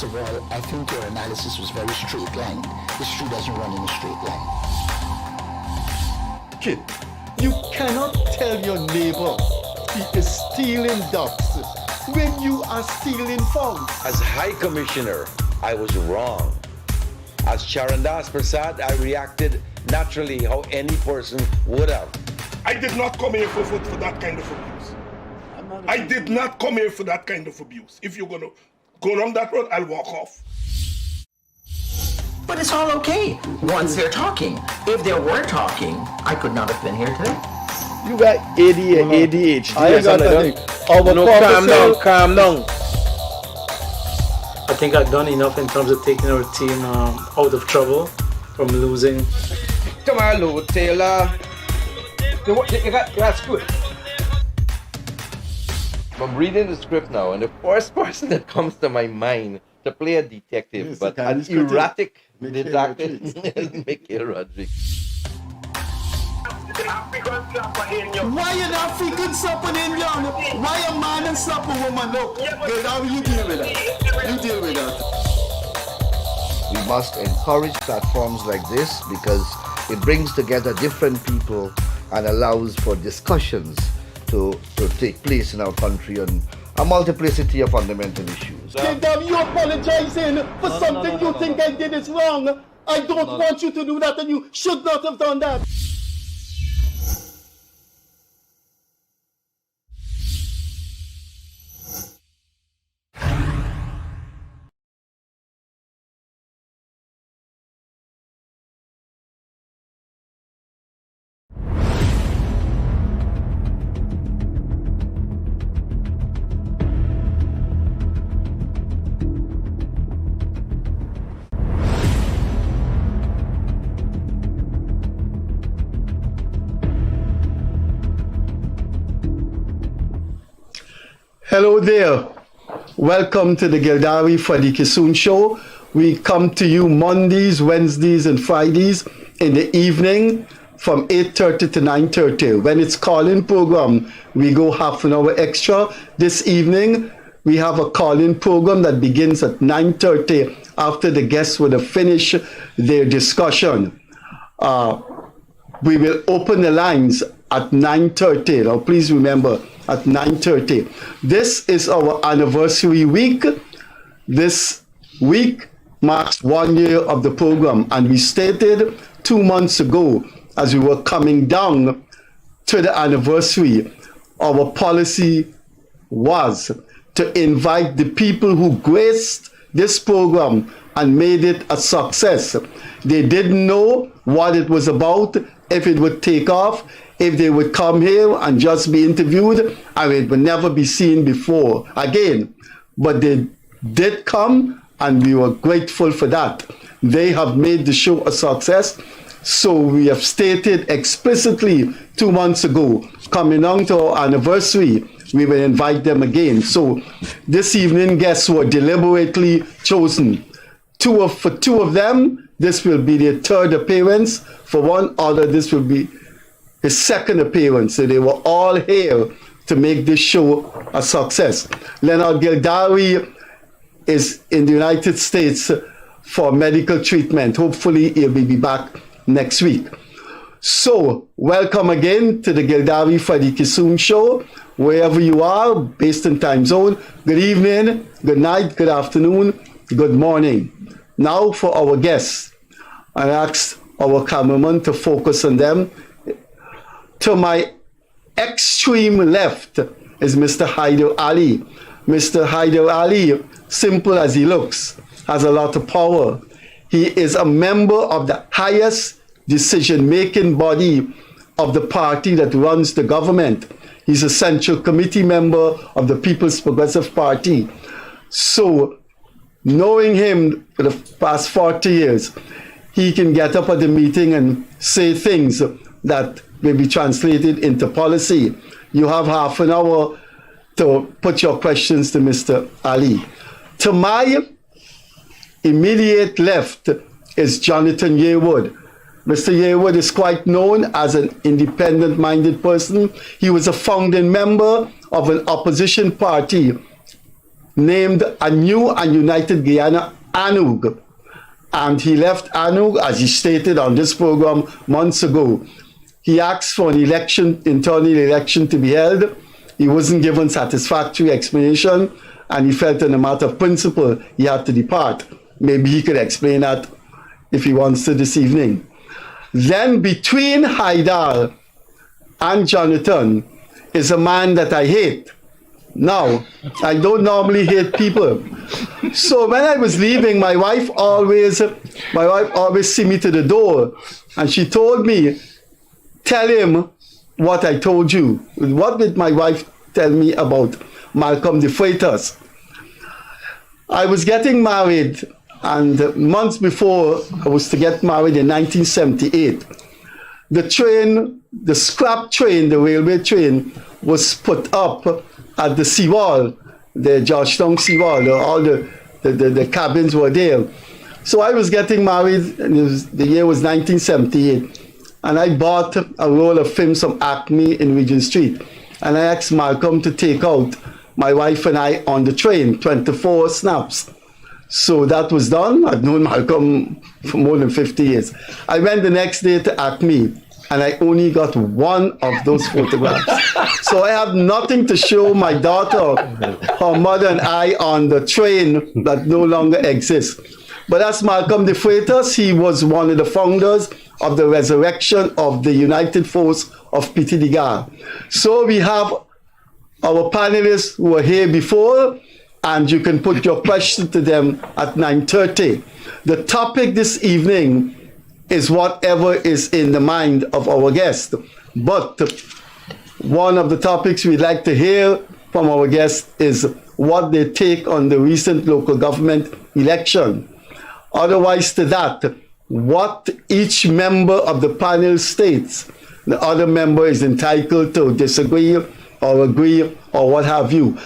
First of all, I think your analysis was very straight line. History doesn't run in a straight line. Kid, you cannot tell your neighbor he is stealing ducks when you are stealing funds. As High Commissioner, I was wrong. As Charandas Prasad, I reacted naturally how any person would have. I did not come here for that kind of abuse. I did not come here for that kind of abuse. If you're going to go down that road, I'll walk off. But it's all okay once they're talking. If they were talking, I could not have been here today. You got ADHD. I ain't got nothing. Calm down. I think I've done enough in terms of taking our team out of trouble from losing. Come on, Lou Taylor. That's good. I'm reading the script now, and the first person that comes to my mind to play a detective, yes, but an erratic detective, Mickey Rodriguez. Why an African slap an Indian? Why a man and slap a woman? Look, how you deal with that? You deal with that. We must encourage platforms like this because it brings together different people and allows for discussions to take place in our country on a multiplicity of fundamental issues. Gildarie, you apologizing for something you think I did is wrong. I don't want you to do that, and you should not have done that. Hello there. Welcome to the Gildarie Freddie Kissoon show. We come to you Mondays, Wednesdays, and Fridays in the evening from 8:30 to 9:30. When it's call-in program, we go half an hour extra. This evening, we have a call-in program that begins at 9:30 after the guests would have finished their discussion. We will open the lines at 9:30. Now, please remember, at 9:30. This is our anniversary week. This week marks 1 year of the program, and we stated 2 months ago, as we were coming down to the anniversary, our policy was to invite the people who graced this program and made it a success. They didn't know what it was about, if it would take off, if they would come here and just be interviewed and it would never be seen before again. But they did come, and we were grateful for that. They have made the show a success. So we have stated explicitly 2 months ago, coming on to our anniversary, we will invite them again. So this evening, guests were deliberately chosen. For two of them, this will be their third appearance. For one other, this will be his second appearance. So they were all here to make this show a success. Leonard Gildarie is in the United States for medical treatment. Hopefully he'll be back next week. So welcome again to the Gildarie Freddie Kissoon show, wherever you are, based in time zone. Good evening, good night, good afternoon, good morning. Now for our guests, I asked our cameraman to focus on them. To my extreme left is Mr. Hydar Ali. Mr. Hydar Ali, simple as he looks, has a lot of power. He is a member of the highest decision-making body of the party that runs the government. He's a Central Committee member of the People's Progressive Party. So, knowing him for the past 40 years, he can get up at the meeting and say things that will be translated into policy. You have half an hour to put your questions to Mr. Ali. To my immediate left is Jonathan Yearwood. Mr. Yearwood is quite known as an independent-minded person. He was a founding member of an opposition party named a new and united Guyana, ANUG. And he left ANUG, as he stated on this program months ago. He asked for an election, internal election to be held. He wasn't given satisfactory explanation, and he felt in a matter of principle he had to depart. Maybe he could explain that if he wants to this evening. Then between Hydar and Jonathan is a man that I hate. Now, I don't normally hate people. So when I was leaving, my wife always see me to the door, and she told me, tell him what I told you. What did my wife tell me about Malcolm Defreitas? I was getting married, and months before I was to get married in 1978, the train, the scrap train, the railway train, was put up at the seawall, the Georgetown seawall. All the cabins were there. So I was getting married, and the year was 1978, and I bought a roll of films from Acme in Regent Street, and I asked Malcolm to take out my wife and I on the train, 24 snaps. So that was done. I've known Malcolm for more than 50 years. I went the next day to Acme, and I only got one of those photographs. So I have nothing to show my daughter, her mother and I on the train that no longer exists. But that's Malcolm Defreitas. He was one of the founders of the resurrection of the United Force of Pitiligar. So we have our panelists who were here before, and you can put your question to them at 9:30. The topic this evening is whatever is in the mind of our guest. But one of the topics we'd like to hear from our guest is what they take on the recent local government election. Otherwise to that, what each member of the panel states, the other member is entitled to disagree or agree or what have you.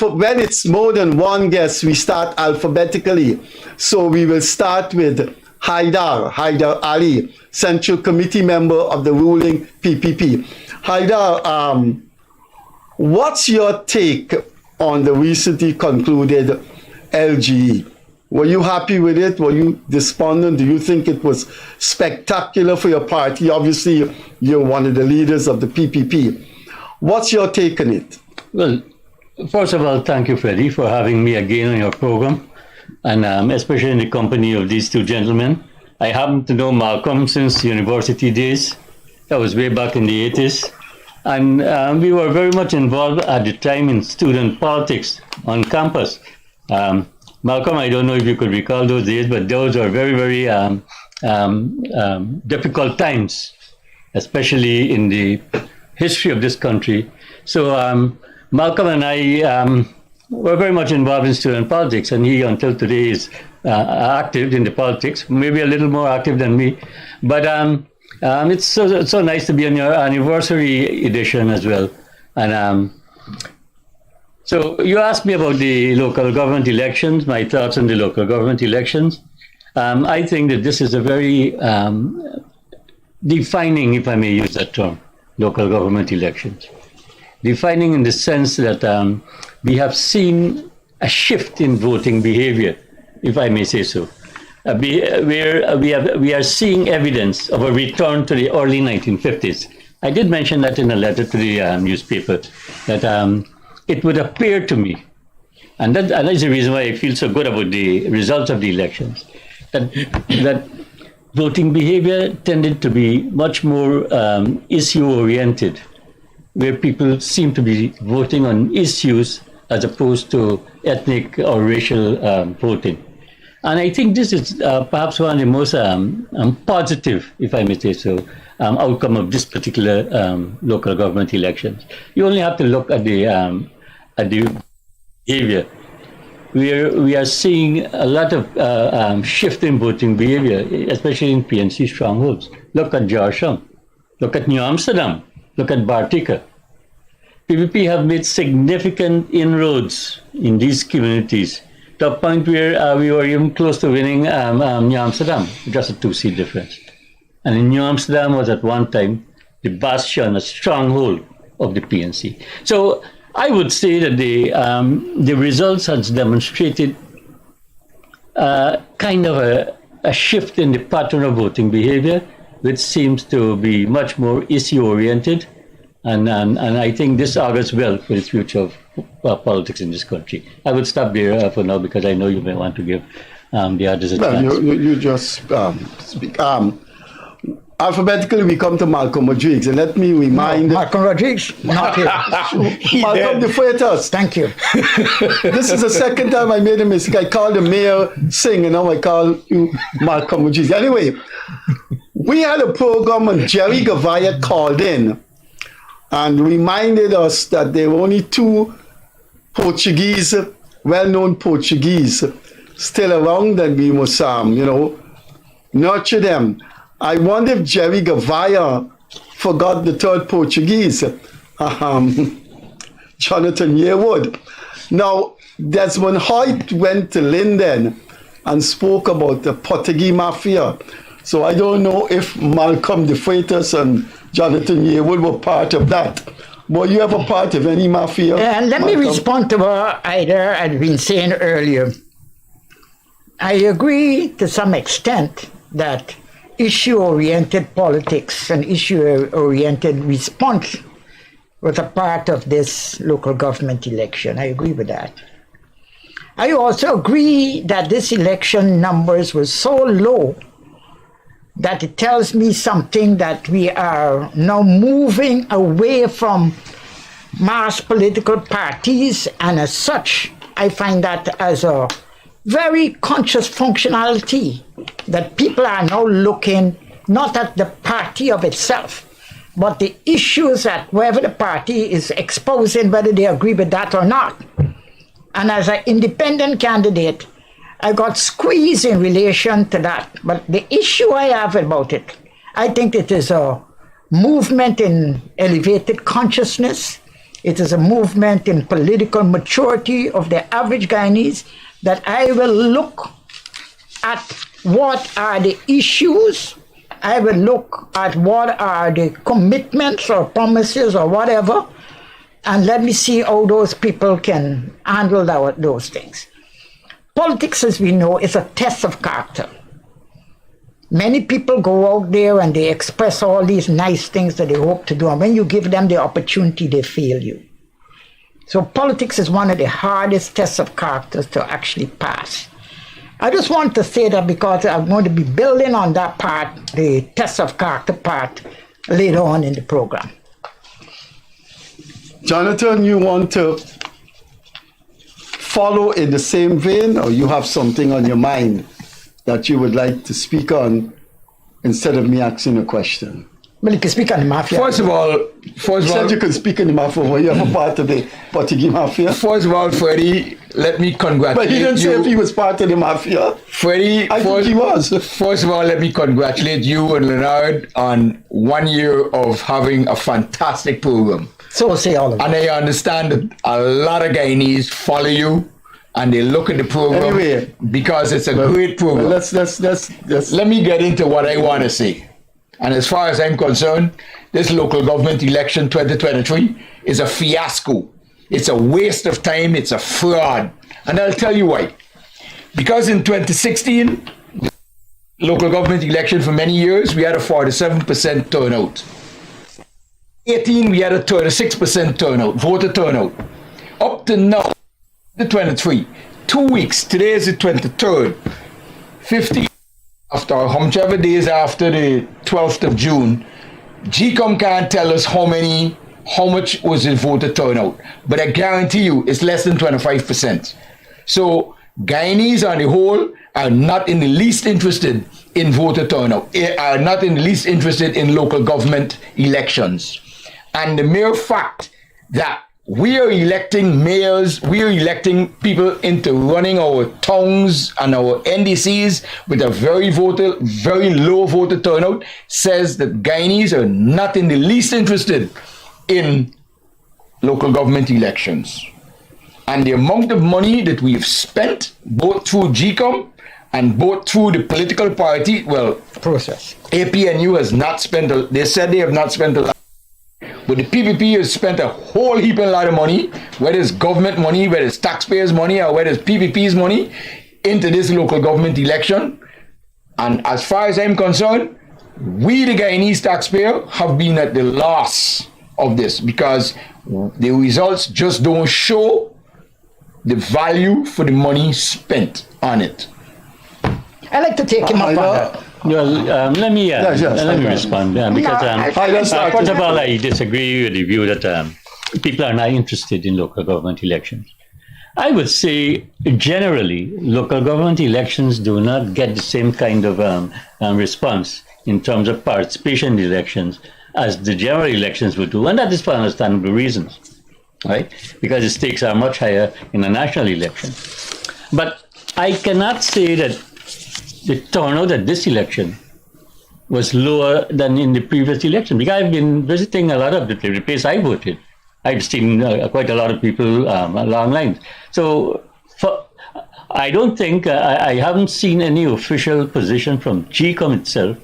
When it's more than one guest, we start alphabetically. So we will start with Hydar Ali, Central Committee member of the ruling PPP. Hydar, what's your take on the recently concluded LGE? Were you happy with it? Were you despondent? Do you think it was spectacular for your party? Obviously, you're one of the leaders of the PPP. What's your take on it? Well, first of all, thank you, Freddie, for having me again on your program, and especially in the company of these two gentlemen. I happen to know Malcolm since university days. That was way back in the 80s. And we were very much involved at the time in student politics on campus. Malcolm, I don't know if you could recall those days, but those were very, very difficult times, especially in the history of this country. So Malcolm and I were very much involved in student politics, and he, until today, is active in the politics, maybe a little more active than me. But it's so nice to be on your anniversary edition as well. And so you asked me about the local government elections, my thoughts on the local government elections. I think that this is a very defining, if I may use that term, local government elections. Defining in the sense that we have seen a shift in voting behavior, if I may say so. We are seeing evidence of a return to the early 1950s. I did mention that in a letter to the newspaper, that it would appear to me, and that is the reason why I feel so good about the results of the elections, that voting behavior tended to be much more issue-oriented, where people seem to be voting on issues as opposed to ethnic or racial voting. And I think this is perhaps one of the most positive, if I may say so, outcome of this particular local government elections. You only have to look at the behavior. We are seeing a lot of shift in voting behavior, especially in PNC strongholds. Look at Georgetown. Look at New Amsterdam. Look at Bartica. PPP have made significant inroads in these communities, to a point where we were even close to winning New Amsterdam, just a 2-seat difference. And in New Amsterdam was at one time the bastion, a stronghold of the PNC. So I would say that the results has demonstrated kind of a shift in the pattern of voting behavior, which seems to be much more issue-oriented. And I think this augurs well for the future of politics in this country. I would stop there for now because I know you may want to give the others a chance. You just speak. Alphabetically, we come to Malcolm Rodriguez, and let me remind... Malcolm Rodriguez, not here. Malcolm Defreitas. Thank you. This is the second time I made a mistake. I called the mayor Singh, and now I call you Malcolm Rodriguez. Anyway, we had a program when Jerry Gavaya called in and reminded us that there were only 2 Portuguese, well-known Portuguese, still around, and we must, nurture them. I wonder if Jerry Gavaya forgot the 3rd Portuguese, Jonathan Yearwood. Now, Desmond Hoyt went to Linden and spoke about the Portuguese mafia. So I don't know if Malcolm Defreitas and Jonathan Yearwood were part of that. Were you ever part of any mafia? Let me respond to what Hydar had been saying earlier. I agree to some extent that issue-oriented politics and issue-oriented response was a part of this local government election. I agree with that. I also agree that this election numbers were so low that it tells me something, that we are now moving away from mass political parties, and as such, I find that as a very conscious functionality, that people are now looking not at the party of itself, but the issues that wherever the party is exposing, whether they agree with that or not. And as an independent candidate, I got squeezed in relation to that. But the issue I have about it, I think it is a movement in elevated consciousness. It is a movement in political maturity of the average Guyanese, that I will look at what are the issues, I will look at what are the commitments or promises or whatever, and let me see how those people can handle those things. Politics, as we know, is a test of character. Many people go out there and they express all these nice things that they hope to do, and when you give them the opportunity, they fail you. So politics is one of the hardest tests of characters to actually pass. I just want to say that because I'm going to be building on that part, the test of character part, later on in the program. Jonathan, you want to follow in the same vein, or you have something on your mind that you would like to speak on instead of me asking a question? Well, you can speak on the mafia. First of all, you can speak on the mafia when you have a part of the Portuguese mafia. First of all, Freddie, let me congratulate you. But he didn't say if he was part of the mafia. Freddie, I think he was. First of all, let me congratulate you and Leonard on 1 year of having a fantastic program. So say all of And I understand that a lot of Guyanese follow you and they look at the program anyway, because it's a great program. Let's Let me get into what I want to say. And as far as I'm concerned, this local government election 2023 is a fiasco. It's a waste of time. It's a fraud. And I'll tell you why. Because in 2016, local government election for many years, we had a 47% turnout. 18, we had a 36% turnout, voter turnout. Up to now, the 23, 2 weeks, today is the 23rd, 50 after whichever days after the 12th of June, GCOM can't tell us how much was the voter turnout, but I guarantee you it's less than 25%. So Guyanese on the whole are not in the least interested in voter turnout, are not in the least interested in local government elections. And the mere fact that we are electing mayors, we are electing people into running our towns and our NDCs with a very low voter turnout says that Guyanese are not in the least interested in local government elections. And the amount of money that we've spent, both through GCOM and both through the political party, well, process. APNU has not spent, they said they have not spent a lot. But the PPP has spent a whole heaping lot of money, whether it's government money, whether it's taxpayers' money, or whether it's PPP's money, into this local government election. And as far as I'm concerned, we, the Guyanese taxpayer, have been at the loss of this because the results just don't show the value for the money spent on it. I'd like to take him up on that. Well, let me respond because first of all, I disagree with the view that people are not interested in local government elections. I would say generally, local government elections do not get the same kind of response in terms of participation in the elections as the general elections would do, and that is for understandable reasons, right? Because the stakes are much higher in a national election. But I cannot say that the turnout at this election was lower than in the previous election, because I've been visiting a lot of the place I voted. I've seen quite a lot of people along lines. So I don't think, I haven't seen any official position from GCOM itself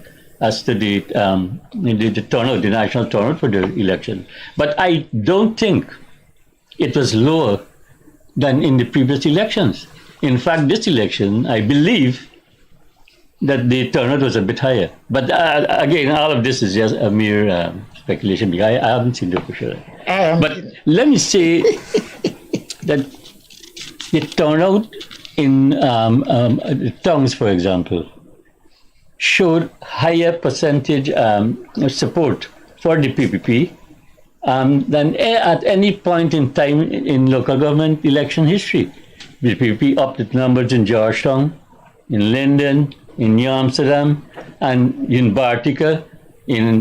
as to the turnout, the national turnout for the election. But I don't think it was lower than in the previous elections. In fact, this election, I believe that the turnout was a bit higher. But again, all of this is just a mere speculation, because I haven't seen the official. But let me say that the turnout in tongues, for example, showed higher percentage support for the PPP than at any point in time in local government election history. The PPP upped its numbers in Georgetown, in Linden, in New Amsterdam, and in Bartica, in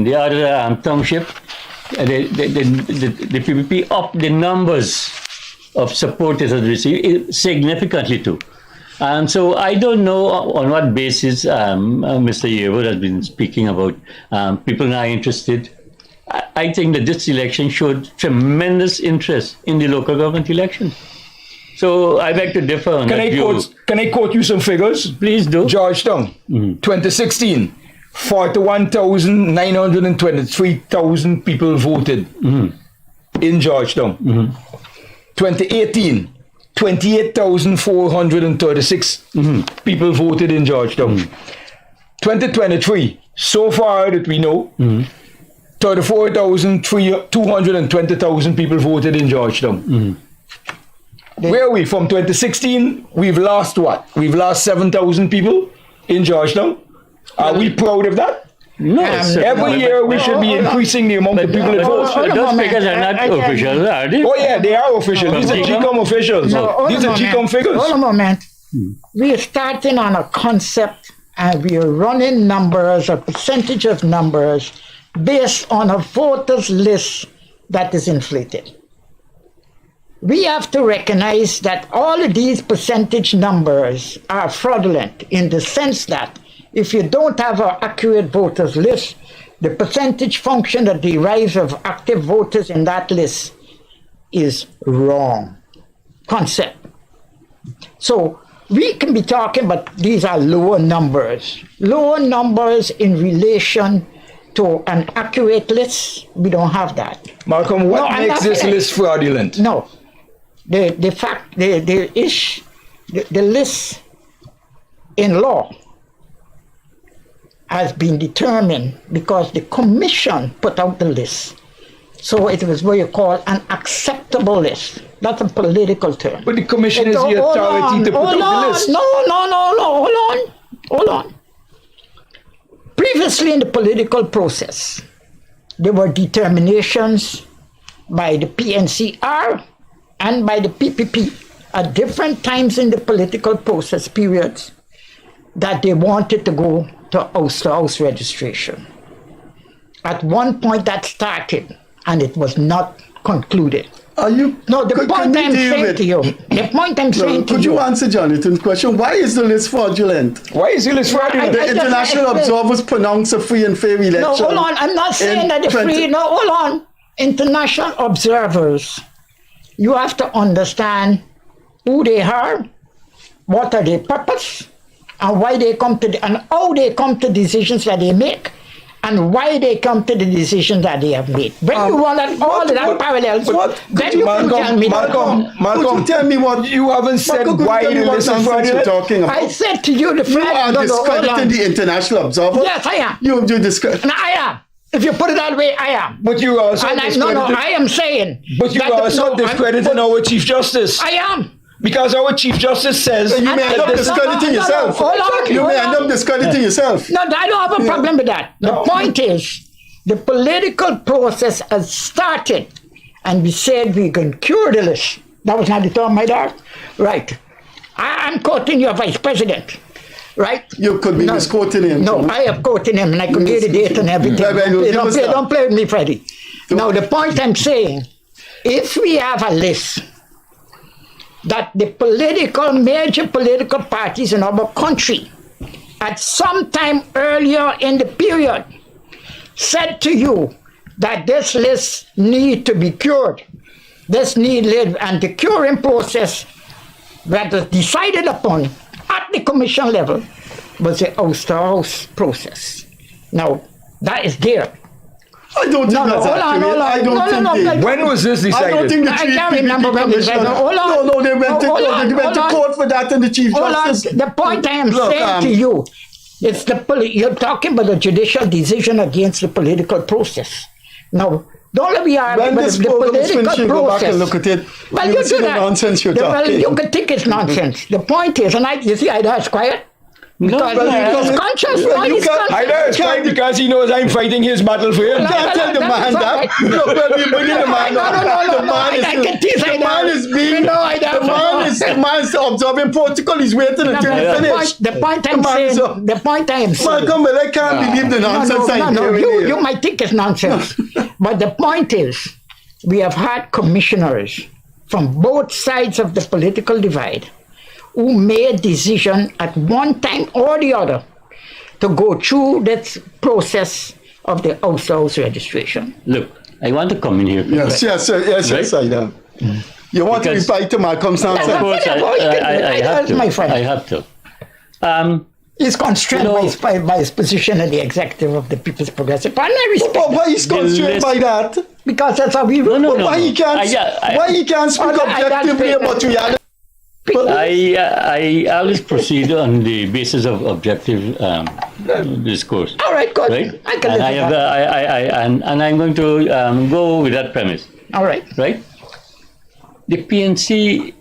the other township. The PPP upped the numbers of support it has received significantly too. So I don't know on what basis Mr. Yearwood has been speaking about people not interested. I think that this election showed tremendous interest in the local government election. So I beg to differ on that view. Can I quote you some figures? Please do. Georgetown, 2016, 41,923 people voted in Georgetown. 2018, 28,436 people voted in Georgetown. 2023, so far that we know, 34,220,000 people voted in Georgetown. Where are we? From 2016, we've lost what? We've lost 7,000 people in Georgetown. Are we proud of that? No. Every year we should be increasing the amount of people that vote. Those figures are not official, are they? Oh yeah, they are official. These are GCOM officials. These are GCOM figures. Hold a moment. We are starting on a concept and we are running numbers, a percentage of numbers based on a voters list that is inflated. We have to recognize that all of these percentage numbers are fraudulent in the sense that if you don't have an accurate voters list, the percentage function that derives of active voters in that list is wrong concept. So we can be talking, but these are lower numbers. Lower numbers in relation to an accurate list, we don't have that. Malcolm, what makes this list fraudulent? No. The list in law has been determined because the commission put out the list. So it was what you call an acceptable list. That's a political term. But the commission is the authority to put out the list. No, hold on. Previously in the political process, there were determinations by the PNCR and by the PPP at different times in the political process periods that they wanted to go to house registration. At one point that started and it was not concluded. The point I'm saying to you. Could you answer Jonathan's question? Why is the list fraudulent? Why is the list fraudulent? The international observers pronounce a free and fair election. No, hold on. I'm not saying that it's free. No, hold on. International observers, you have to understand who they are, what are their purpose, and why they come to and how they come to decisions that they make, and why they come to the decision that they have made. When you want all of that parallels, then you can tell me Malcolm, you tell me what you haven't said Malcolm, why tell me you what listen nonsense Friday. you're talking about. I said to you, the You fact are hold discrediting on. the International Observer. Yes, I am. You discredit. No, I am. If you put it that way, I am. But you also And I am saying. But you that also discrediting our Chief Justice. I am. Because our Chief Justice says You may end up discrediting yourself. Hold on. You may end up discrediting yourself. No, I don't have a problem with that. The point is, the political process has started, and we said we can cure the list. That was not the term, my dog. Right. I'm quoting your vice president. Right? You could be misquoting him. No, I have quoted him, and I could give the date and everything. Don't play with me, Freddie. Now, the point I'm saying, if we have a list that the major political parties in our country at some time earlier in the period said to you that this list need to be cured. And the curing process that was decided upon at the commission level was the house-to-house process. Now, that is there. I don't think that's accurate. I don't think when was this decided? I don't think the I can't remember when they said No, they went to court for that, and the Chief Justice. The point I am saying to you is you're talking about a judicial decision against the political process. Now, don't let me argue when about this the program is political finished, go back and process. look at it. Well, You you will see do the that. nonsense you're Well, talking. you can think it's nonsense. The point is, and you see, Hydar is quiet. Because he's conscious. Why he's conscious? Hydar is quiet because he knows I'm fighting his battle for him. You can't tell the man that. Look, when we bring the man up, the man is being, the man is observing protocol. He's waiting until he finishes. The point I'm saying. Malcolm, but I can't believe the nonsense I'm hearing here. You might think it's nonsense. But the point is, we have had commissioners from both sides of the political divide who made decision at one time or the other to go through this process of the house-to-house registration. Look, I want to come in here. Yes, I know. You want to reply to Malcolm's nonsense? Of course, I have to. My friend. I have to. He's constrained by his position as the executive of the People's Progressive Party. I respect But why he's constrained by that? because that's how we No. Why he can't speak objectively about reality? I always proceed on the basis of objective discourse. All right, good. Right? I can live with that. And I'm going to go with that premise. All right. Right? The PNC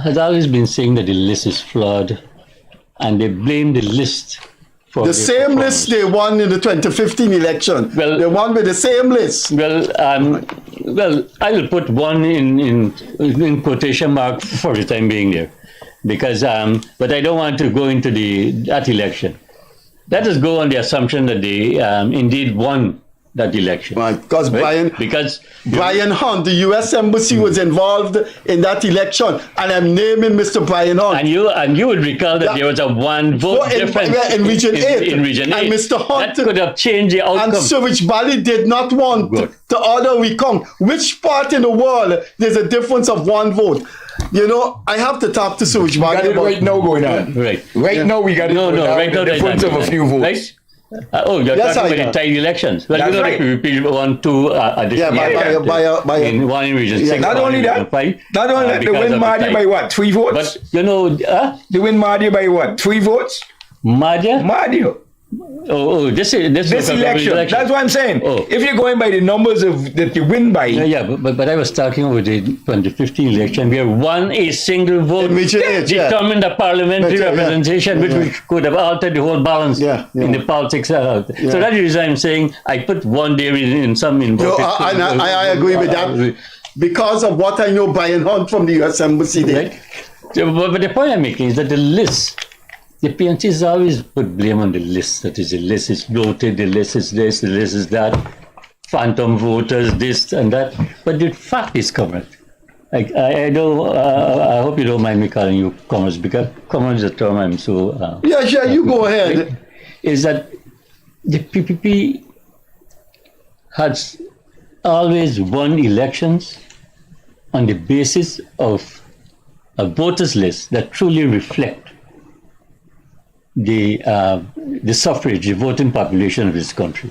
has always been saying that the list is flawed, and they blame the list for the same list they won in the 2015 election. Well, they won with the same list. Well, I will put one in quotation mark for the time being there, because but I don't want to go into that election. Let us go on the assumption that they indeed won that election. Right, because Brian Hunt, the U.S. Embassy was involved in that election, and I'm naming Mr. Brian Hunt. And you would recall that there was a one vote difference in Region 8. In Region 8. And Mr. Hunt, that could have changed the outcome. And Sewage Valley did not want to order recount. Which part in the world there's a difference of one vote? You know, I have to talk to Sewage Valley. We got it right now going on. Right now we got it going on. Right now the difference of a few votes. Right? You're talking about the tied elections. Well, That's you're going to repeat 1-2 additional. One in Region 6. Not only that, they win Mahdia by what? 3 votes? But, you know... they win Mahdia by what? 3 votes? Mahdia. This election. That's what I'm saying. If you're going by the numbers that you win by... But I was talking about the 2015 election. We have won a single vote determined the parliamentary representation, which could have altered the whole balance in the politics. So that's the reason I'm saying I put one there in some involved. I agree with that. Because of what I know Brian Hunt from the U.S. Embassy did. Right? But the point I'm making is that the list... The PNC has always put blame on the list. That is, the list is bloated, the list is this, the list is that, phantom voters, this and that. But the fact is correct. I hope you don't mind me calling you commerce, because commerce is a term I'm so... you go ahead. Right? Is that the PPP has always won elections on the basis of a voters list that truly reflect the suffrage, the voting population of this country.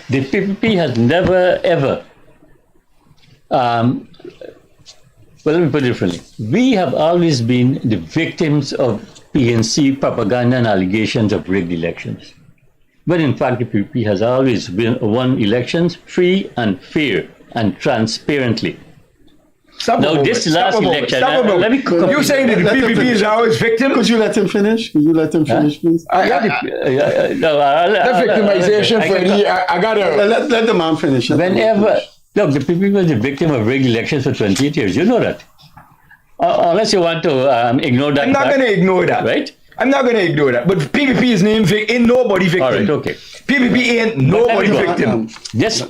The PPP has never, ever, well, let me put it differently. We have always been the victims of PNC propaganda and allegations of rigged elections. But in fact, the PPP has always won elections free and fair and transparently. Now, this last election, let me you saying that the PPP is always victim? Could you let him finish? Please? The victimization, Freddie, I gotta... Let the man finish. Whenever... Look, the PPP was the victim of rigged elections for 28 years. You know that. Unless you want to ignore that. I'm not going to ignore that. Right? I'm not going to ignore that. But PPP is named ain't nobody victim. All right, okay. PPP ain't nobody victim. This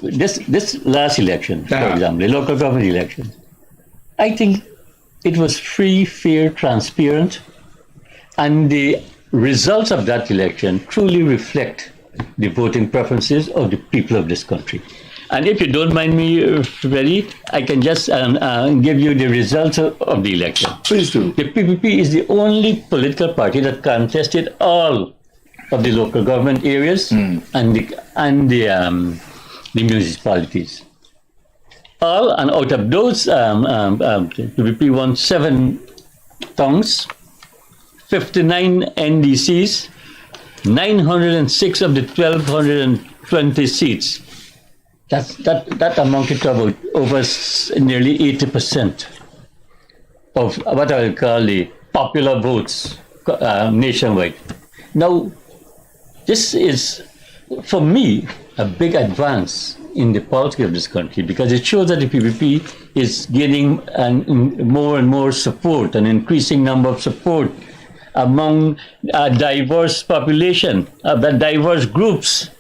last election, for example, the local government election, I think it was free, fair, transparent, and the results of that election truly reflect the voting preferences of the people of this country. And if you don't mind me, Freddie, I can just give you the results of the election. Please do. The PPP is the only political party that contested all of the local government areas and the municipalities. All, and out of those, PPP won 7 tongues, 59 NDCs, 906 of the 1,220 seats. That amounted to about over nearly 80% of what I would call the popular votes nationwide. Now, this is, for me, a big advance in the politics of this country because it shows that the PPP is gaining more and more support, an increasing number of support among a diverse population, diverse groups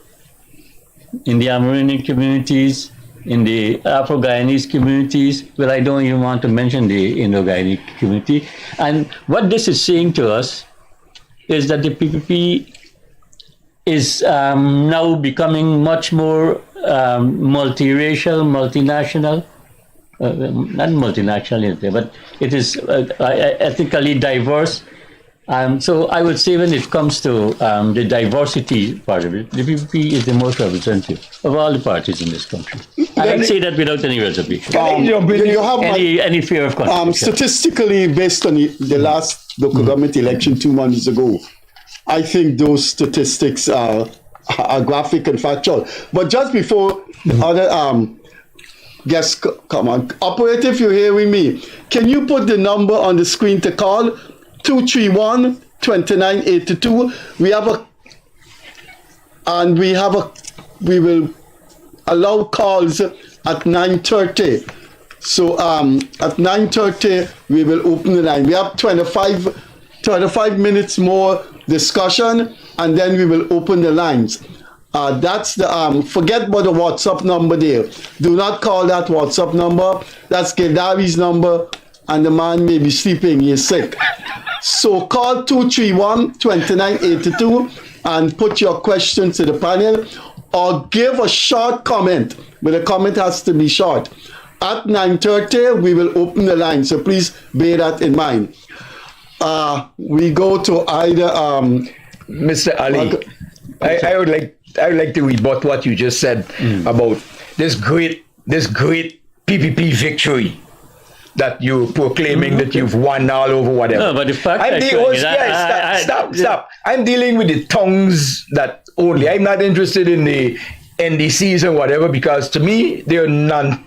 in the Amerindian communities, in the Afro-Guyanese communities. Well, I don't even want to mention the Indo-Guyanese community. And what this is saying to us is that the PPP is now becoming much more multiracial, multinational, not multinational, but it is ethnically diverse. So I would say when it comes to the diversity part of it, the PPP is the most representative of all the parties in this country. I say that without any reservation. You have any fear of contradiction. Statistically, based on the last local government election 2 months ago, I think those statistics are graphic and factual. But just before the other guests come on, operator, if you're hearing me, can you put the number on the screen to call? 231-2982. We will allow calls at 9:30. So at 9:30 we will open the line. We have 25 minutes more discussion, and then we will open the lines. That's the forget about the WhatsApp number there. Do not call that WhatsApp number. That's Gildarie's number, and the man may be sleeping. He is sick. So call 231-2982 and put your question to the panel, or give a short comment, but the comment has to be short. At 9:30 we will open the line, so please bear that in mind. We go to either Mr. Ali. I would like to rebut what you just said about this great PPP victory that you're proclaiming that you've won all over whatever. No, but the fact stop. I'm dealing with the tongues that only. I'm not interested in the NDCs and whatever, because to me they're not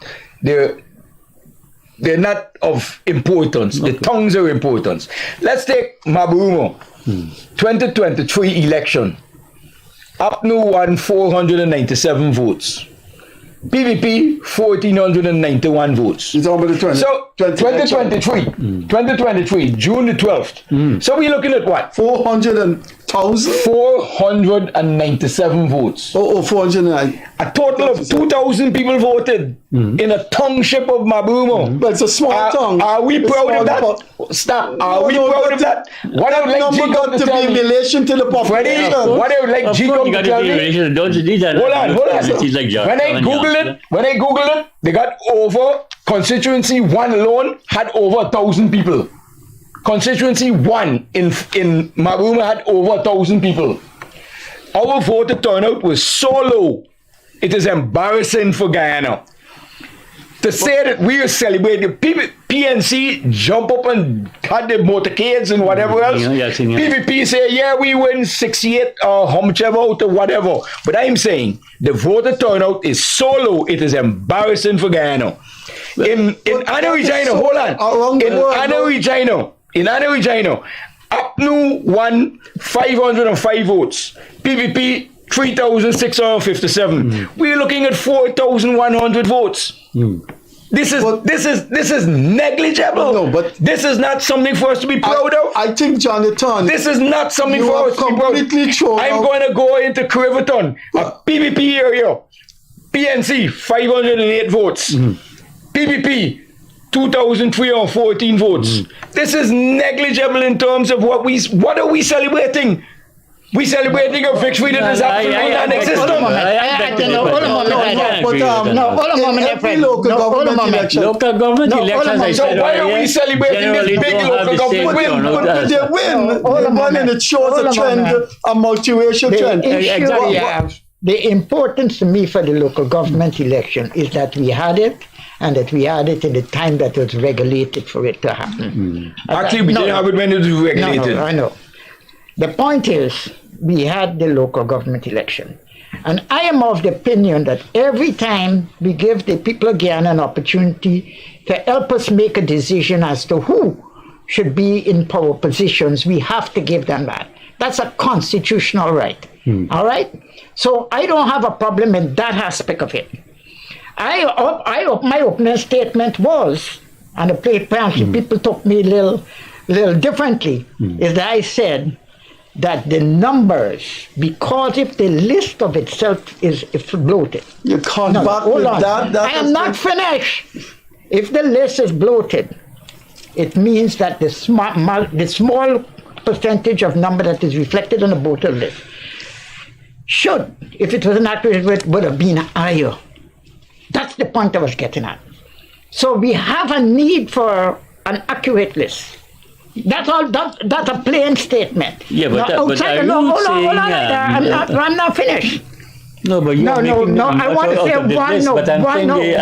of importance. Okay. The tongues are important. Let's take Mabumo 2023 election. APNU won 497 votes. PVP 1,491 votes. It's over the 20. So 2023, June the 12th. So we're looking at what? 497 votes. 409. A total of 2,000 people voted in a township of Mabumo. But it's a small town. Are we proud of that? Stop. Are we proud of that? What I would like Jacob to tell me, in relation to the population. What I would like Jacob to tell me. Hold on. When I Googled it, they got over, constituency 1 alone had over 1,000 people. Constituency 1 in Maruma had over 1,000 people. Our voter turnout was so low, it is embarrassing for Guyana. To say that we are celebrating, PNC jump up and had the motorcades and whatever else. PVP say, yeah, we win 68 or how much out or whatever. But I'm saying the voter turnout is so low, it is embarrassing for Guyana. In Anna Regina, hold on. In Anna Regina, APNU won 505 votes. PVP 3,657. We're looking at 4,100 votes. This is negligible. No, but this is not something for us to be proud of. I think, Jonathan, this is not something for us to be proud of. I'm going to go into Criverton, a PVP area. PNC 508 votes. PVP 2,314 votes. This is negligible in terms of what are we celebrating? We celebrating a victory that is absolutely non-existent. Local government elections. So why are we celebrating this big local government win? But they win, and it shows a trend, a multiracial trend. The importance to me for the local government election is that we had it, and that we had it in the time that was regulated for it to happen. Actually, we didn't have it when it was regulated. No, I know. The point is, we had the local government election. And I am of the opinion that every time we give the people of Guyana an opportunity to help us make a decision as to who should be in power positions, we have to give them that. That's a constitutional right. All right? So I don't have a problem in that aspect of it. My opening statement was, and apparently people took me a little differently, is that I said that the numbers, because if the list of itself is bloated. You can't back with that. I am not finished. If the list is bloated, it means that the small percentage of number that is reflected on the voter list should, if it was an accurate, would have been higher. That's the point I was getting at. So we have a need for an accurate list. That's all. That's a plain statement. Yeah, but hold on. I'm not finished. No, but you I want to say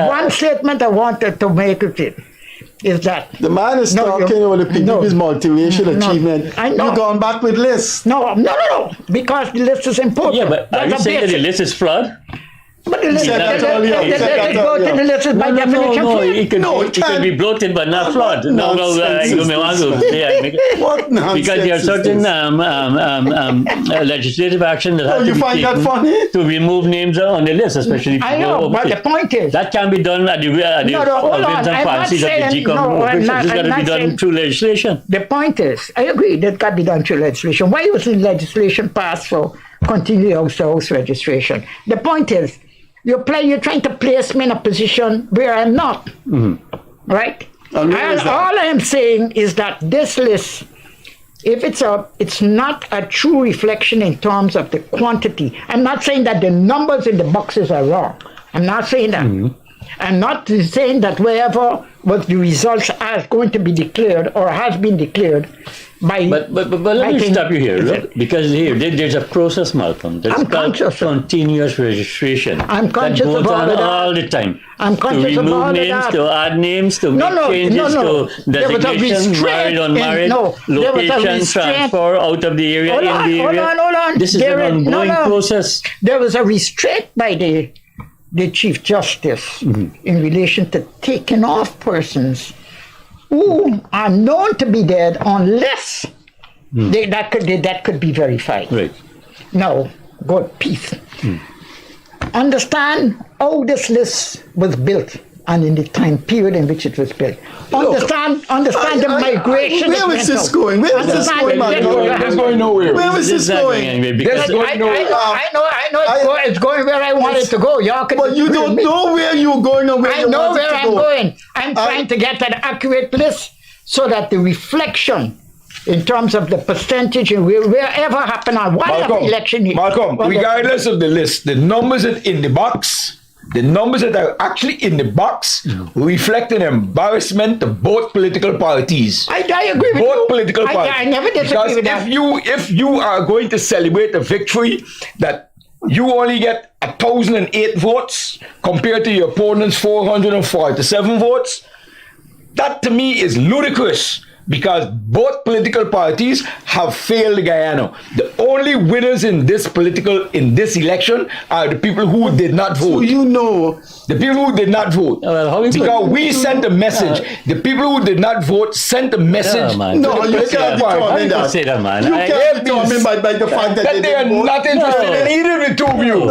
one statement I wanted to make of it is that the man is talking about the PDP's multiracial achievement. I know. You're going back with lists. No, because the list is important. Yeah, but are you saying that the list is flawed? But the list is bloated by definition. It can be bloated but not flawed. You may want to. What nonsense? Because there are certain legislative action that has to be taken to remove names on the list, especially. I know, but the point is that can be done at the whims and fancies of the GCOM. It's got to be done through legislation. The point is, I agree that can be done through legislation. Why wasn't legislation passed for continuous house registration? The point is, you're trying to place me in a position where I'm not, right? And all I am saying is that this list, if it's not a true reflection in terms of the quantity. I'm not saying that the numbers in the boxes are wrong. I'm not saying that. I'm not saying that wherever what the results are going to be declared or has been declared by. But let me stop you here, look, because there's a process, Malcolm. That's called continuous registration. I'm conscious that goes of all on of that. all the time. I'm conscious to of all remove names, of that. to add names, to make changes, to designation, married, unmarried, location, transfer out of the area, in the area. Hold on. This is an ongoing process. There was a restraint by the Chief Justice in relation to taking off persons who are known to be dead unless that could be verified. Right. Now, God, peace. Understand how this list was built and in the time period in which it was built. Understand the migration. Where is this going? Where is this going, man? It's going nowhere. Where is this going? I know it's going where I want it to go. But you don't know where you're going or where you want it to go. I know where I'm going. I'm trying to get an accurate list so that the reflection in terms of the percentage and wherever happen on whatever election. Malcolm, regardless of the list, the numbers in the box the numbers that are actually in the box reflect an embarrassment to both political parties. I agree with you. Both political parties. I never disagree with that. If you are going to celebrate a victory that you only get 1,008 votes compared to your opponent's 447 votes, that to me is ludicrous. Because both political parties have failed Guyana. The only winners in this election are the people who did not vote. So you know, the people who did not vote. Because we sent a message. The people who did not vote sent a message. No, you can't determine that. Say that, man. You can't determine by the fact that they are not interested in either of the two of you.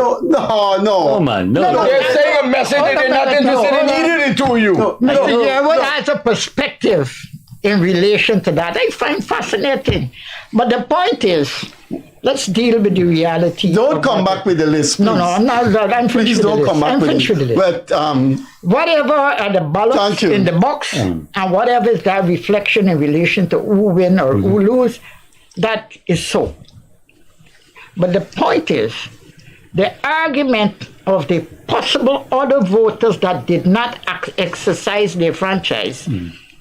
No, man. No. They're saying a message that they're not interested in either of the two of you. Mr. Yearwood has a perspective in relation to that. I find fascinating. But the point is, let's deal with the reality. Don't come back with the list, please. No, I'm not. I'm finished with the list. I'm finished with the list. But, whatever are the ballots in the box, and whatever is that reflection in relation to who win or who lose, that is so. But the point is, the argument of the possible other voters that did not exercise their franchise,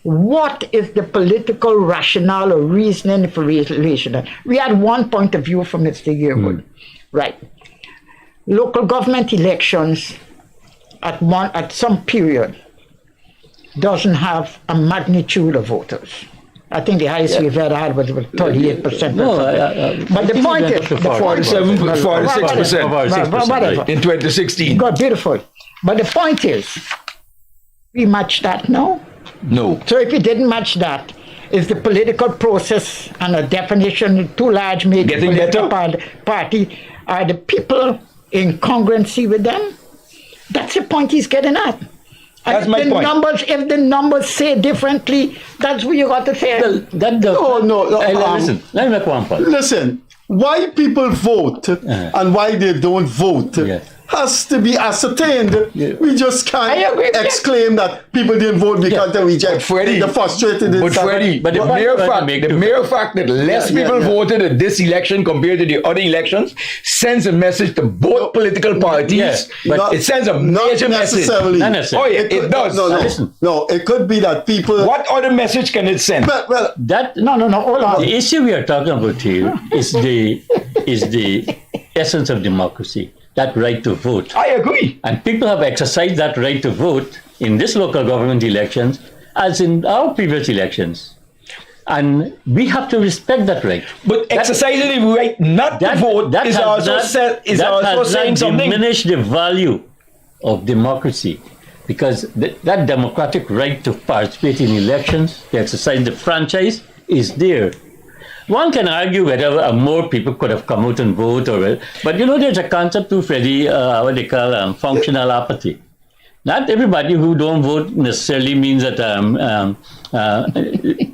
what is the political rationale or reasoning for relation? We had one point of view from Mr. Yearwood. Right. Local government elections at some period doesn't have a magnitude of voters. I think the highest we've ever had was 38%. No, but the point is, 46% in 2016. God, beautiful. But the point is, we match that now. No. So if you didn't match that, is the political process and a definition too large made getting political better? Party, are the people in congruency with them? That's the point he's getting at. That's my point. If the numbers say differently, that's what you got to say. No. Listen, let me make one point. Listen, why people vote and why they don't vote has to be ascertained. We just can't exclaim that people didn't vote because they rejected the frustrated. But Freddie, the mere fact that less people voted at this election compared to the other elections sends a message to both political parties. But it sends a major message. Not necessarily. Oh yeah, it does. No, it could be that people. What other message can it send? Hold on. The issue we are talking about here is the essence of democracy. That right to vote. I agree. And people have exercised that right to vote in this local government elections as in our previous elections. And we have to respect that right. But exercising the right not to vote is also saying something. Diminish the value of democracy, because that democratic right to participate in elections, to exercise the franchise, is there. One can argue whether more people could have come out and vote, but there's a concept to Freddie, what they call functional apathy. Not everybody who don't vote necessarily means that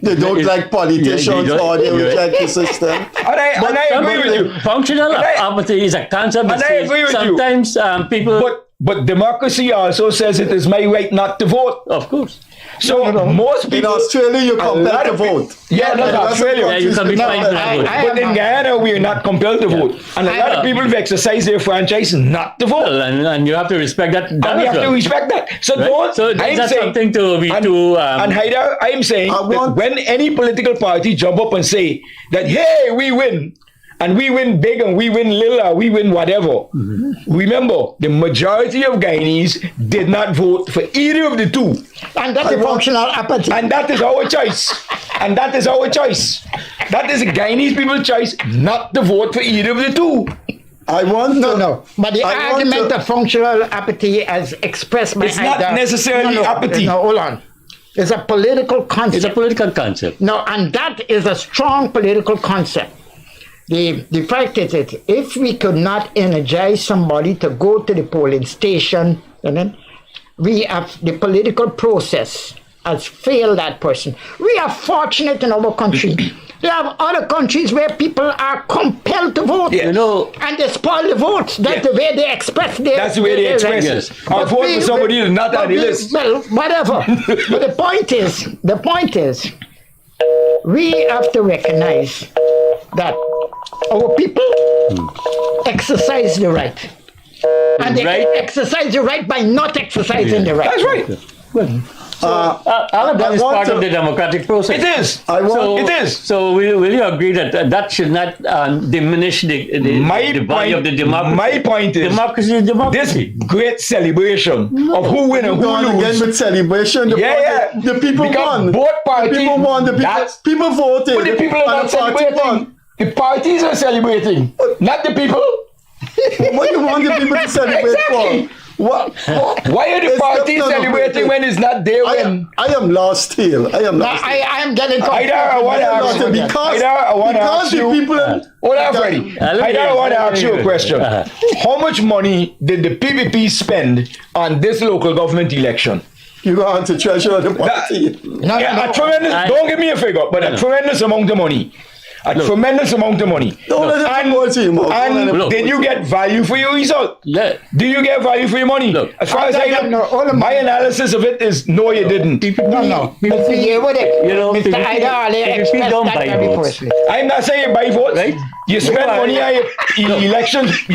they don't like politicians or they reject the system. And I agree with you. Functional apathy is a concept that says sometimes people. But democracy also says it is my right not to vote. Of course. So most people in Australia you're compelled to vote. Yeah, not Australia. Yeah, you can be fined for not voting. But in Guyana we are not compelled to vote, and a lot of people have exercised their franchise not to vote. Well, and you have to respect that. And we have to respect that. So right? So that's something to be to. And Hydar, I'm saying that when any political party jump up and say that, hey, we win. And we win big and we win little or we win whatever. Remember, the majority of Guyanese did not vote for either of the two. And that's a functional apathy. And that is our choice. And that is our choice. That is the Guyanese people's choice not to vote for either of the two. No. But the argument of functional apathy as expressed by it's not necessarily apathy. No, hold on. It's a political concept. It's a political concept. No, and that is a strong political concept. The fact is that if we could not energize somebody to go to the polling station, we have the political process has failed that person. We are fortunate in our country. There are other countries where people are compelled to vote. Yeah. And they spoil the votes. That's the way they express their. That's the way they express it. I'll vote for somebody who's not on the list. Well, whatever. But the point is, we have to recognize that our people exercise the right. And they Right. exercise the right by not exercising the right. That's right. All of that is part of the democratic process. It is. It is. So will you agree that that should not diminish the value of the democracy? My point is, democracy is democracy. this great celebration of who win and who Going again lose. with celebration. The people Because won. both parties, The people won. People voted. But the people are and not the party celebrating. won. The parties are celebrating, not the people. What do you want the people to celebrate Exactly. for? What? Why are the It's parties no, no, celebrating when it's not their win? I am lost here. I am lost. I am getting Hydar, I want to ask you. Because I want to because ask the you. people. Hold on, Freddie. Hydar, I want to ask you a question. How much money did the PPP spend on this local government election? You go on to treasure the party. A tremendous. Don't give me a figure, but a tremendous amount of money. Tremendous amount of money. And did you get value for your result? Yeah. Do you get value for your money? As far as I know, my analysis of it is no, you didn't. No. Mr. Yearwood, Mr. Hydar, PPP don't buy votes. I'm not saying you buy votes. Right? You spend money on your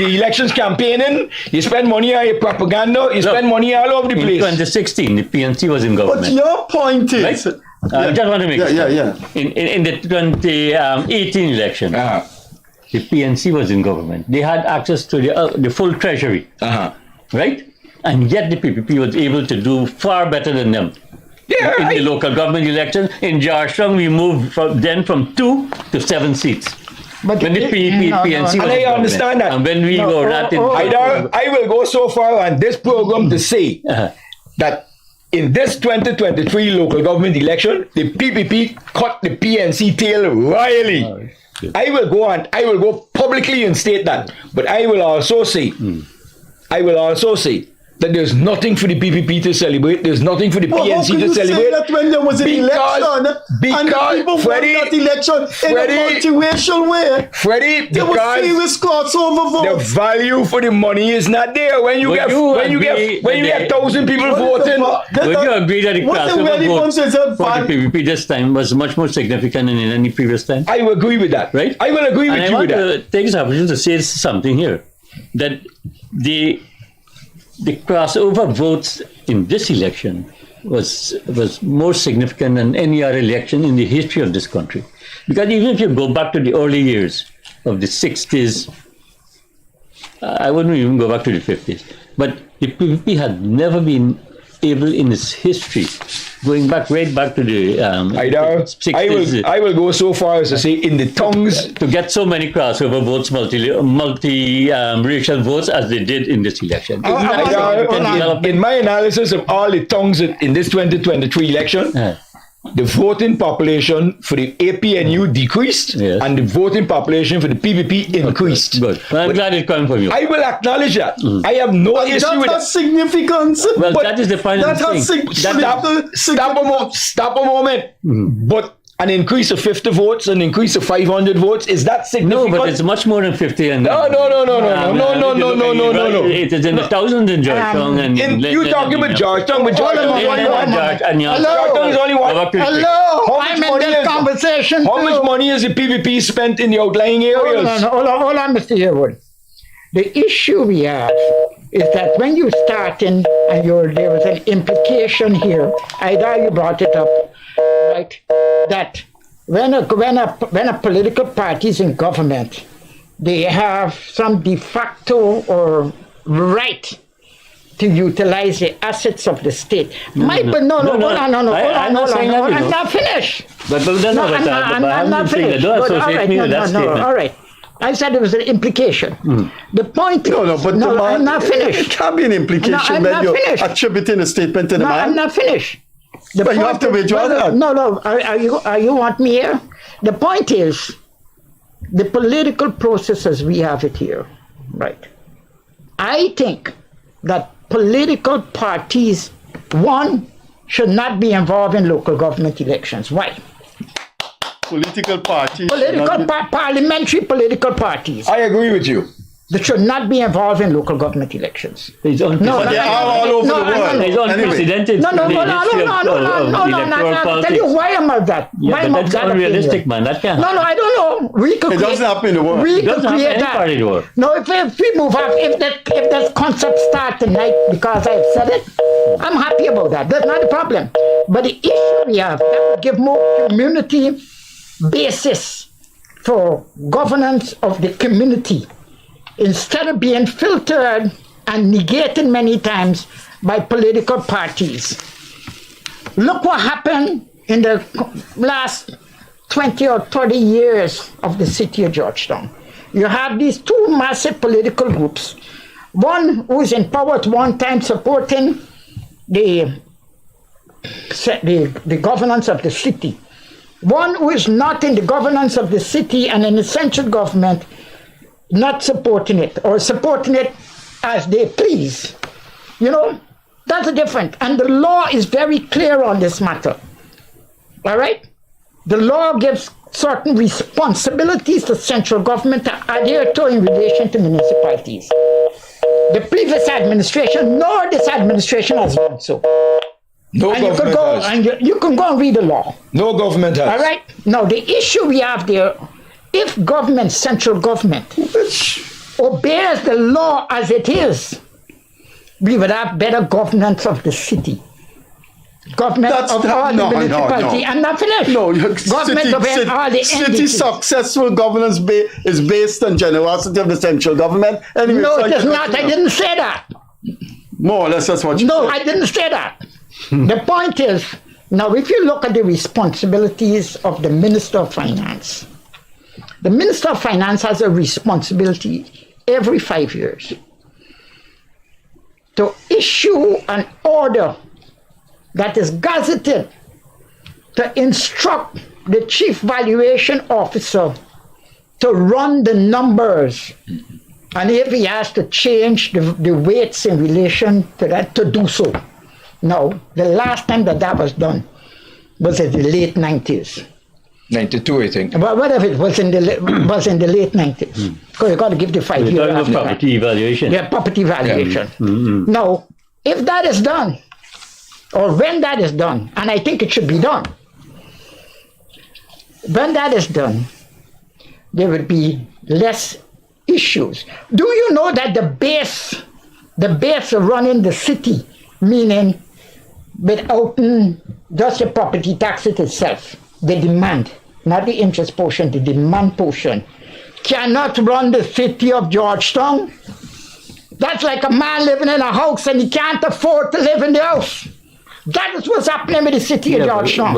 elections campaigning. You spend money on your propaganda. You spend money all over the In place. 2016, the PNC was in government. But your point is. Right? I just want to make Yeah. In the 2018 election, the PNC was in government. They had access to the full treasury, right? And yet the PPP was able to do far better than them. Yeah, in the local government election. In Jarstrong, we moved from 2 to 7 seats. But when the PNC was and I understand that. And when we were not in I will go so far on this program to say that in this 2023 local government election, the PPP cut the PNC tail royally. I will go publicly and state that. But I will also say that there's nothing for the PPP to celebrate. There's nothing for the PNC to celebrate. Say that when there was an election, and the people Freddie, won that election in a multiracial way. Freddie, there was serious crossover votes. The value for the money is not there. When you get 1,000 people voting, would you agree that the crossover vote for the PPP this time was much more significant than in any previous time? I will agree with that. Right? I will agree with you with that. I want to take this opportunity to say something here, that the crossover votes in this election was more significant than any other election in the history of this country. Because even if you go back to the early years of the 60s, I wouldn't even go back to the 50s, but the PPP had never been able in its history, going back right back to the 60s. I will go so far as to say in the tongues to get so many crossover votes, multi-racial votes as they did in this election. In my analysis of all the tongues in this 2023 election, the voting population for the APNU decreased and the voting population for the PPP increased. Good. Well, I'm glad it's coming from you. I will acknowledge that. I have no issue with that. That has significance. Well, that is the final thing. Stop a moment. But an increase of 50 votes, an increase of 500 votes, is that significant? No, but it's much more than 50. And no. It is in the thousands in Georgetown. You talking about Georgetown? But Georgetown is only one. Georgetown is only one. Hello. I'm in this conversation. How much money has the PPP spent in the outlying areas? Hold on, Mr. Yearwood. The issue we have is that when you start in, and there was an implication here, Hydar, you brought it up, right? That when a political party is in government, they have some de facto or right to utilize the assets of the state. I'm not finished. I'm not finished. All right. I said it was an implication. The point is... I'm not finished. It can't be an implication when you're attributing a statement to the man. I'm not finished. But you have to withdraw that. No. Are you want me here? The point is, the political process as we have it here, right? I think that political parties, one, should not be involved in local government elections. Why? Political parties. Parliamentary political parties. I agree with you. that should not be involved in local government elections. It's They are all over the world. It's unprecedented. No, in the history of electoral I'll tell politics. you why I'm of that. Yeah, why but I'm of that's that unrealistic, opinion. man. That can't No, I don't know. We could It doesn't happen in the world. We It could doesn't happen create any that. part of the world. No, if we move up, if that concept start tonight because I've said it, I'm happy about that. That's not a problem. But the issue we have, that would give more community basis for governance of the community instead of being filtered and negated many times by political parties. Look what happened in the last 20 or 30 years of the city of Georgetown. You have these two massive political groups. One who is in power at one time supporting the governance of the city. One who is not in the governance of the city and in the central government not supporting it or supporting it as they please. You know, that's a difference. And the law is very clear on this matter. All right? The law gives certain responsibilities to central government to adhere to in relation to municipalities. The previous administration, nor this administration has done so. No And you government can go has. and you can go and read the law. No government has. All right? Now, the issue we have there, if government, central government, obeys the law as it is, we would have better governance of the city. Government of all the municipality. I'm not finished. No, government of all the city entities. successful governance is based on generosity of the central government. Anyway, No, so it is not. I didn't say that. More or less, that's what you No, said. I didn't say that. The point is, now if you look at the responsibilities of the Minister of Finance, the Minister of Finance has a responsibility every 5 years to issue an order that is gazetted to instruct the Chief Valuation Officer to run the numbers. And if he has to change the weights in relation to that, to do so. No, the last time that was done was in the late 90s. 92, I think. But whatever it was in the late 90s. Because you got to give the 5 We're years talking about after that. property evaluation. Yeah, property valuation. Now, if that is done, or when that is done, and I think it should be done, when that is done, there would be less issues. Do you know that the base of running the city, meaning without just the property tax itself, the demand, not the interest portion, the demand portion, cannot run the city of Georgetown? That's like a man living in a house and he can't afford to live in the house. That is what's happening with the city of Georgetown.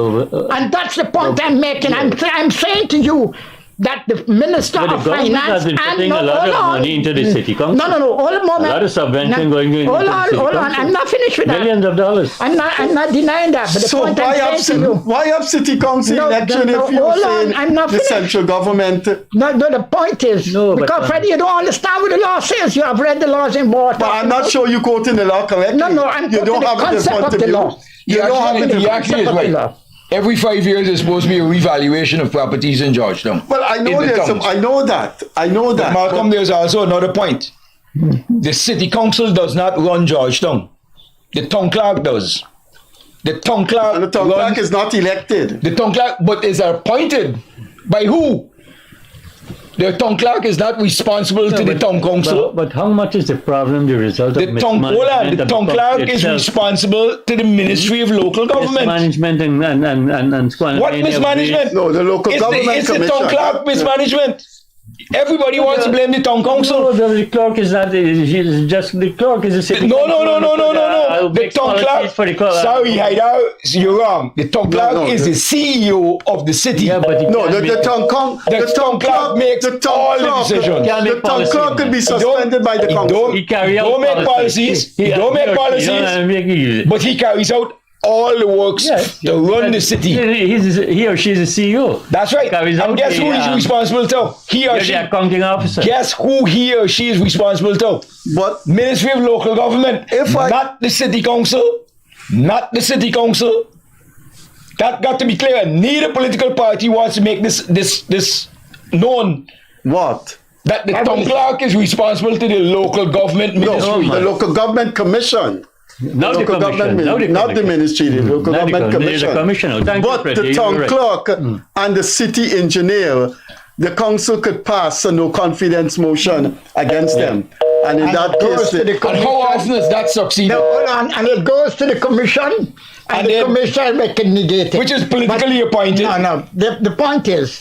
And that's the point I'm making. I'm saying to you that the Minister of government has Finance been putting a lot of money into the city council. No, hold a moment. A lot of subvention going into hold the city on. council. I'm not finished with that. Millions of dollars. I'm not denying that. But the So point I'm saying to you. why have city council No, election no, if you're hold on, saying I'm not the finished. central government? No, the point is, No, but, because Freddie, you don't understand what the law says. You have read the laws in water. But I'm not sure you're quoting the law correctly. No, I'm you don't quoting have the it in concept front of of the you. law. You don't have it in He front actually is of the right. law. Every 5 years there's supposed to be a revaluation of properties in Georgetown. Well, I know In the there's towns. I know that. But Malcolm, there's also another point. The city council does not run Georgetown. The town clerk does. The town clerk And the town clerk is not elected. The town clerk, but is appointed by who? The town clerk is not responsible to the town council. But how much is the problem the result of The town clerk is itself? responsible to the Ministry of Local Government. Mismanagement and What mismanagement? No, the local government It's the commission. town clerk mismanagement. Everybody wants to blame the town council. No, the clerk is not. She's just the clerk is a city. No. I'll The make town policies for the clerk. clerk. Sorry, Hydar, you're wrong. The town clerk is the CEO of the city. Yeah, but No, the town clerk makes all the decisions. The town clerk could be suspended by the He council. He carry out don't make policies. He don't make policies. But he carries out all the works to run the city. He or she's a CEO. That's right. Carries out And guess who he's responsible to? He or You're she. the accounting officer. Guess who he or she is responsible to? But Ministry of Local Government. Not the city council. Not the city council. That got to be clear. Neither political party wants to make this known. what? That the town clerk is responsible to the local government ministry. No, the local government commission. Not the local commission. government, not the ministry, the local Not the government commission. The commissioner. Thank But you, the Freddie, town you're right. clerk and the city engineer, the council could pass a no confidence motion against them. And in that case, And how often does that succeed? No, hold on, and it goes to the commission, and the commission can negate it. Which is politically appointed. No. The point is,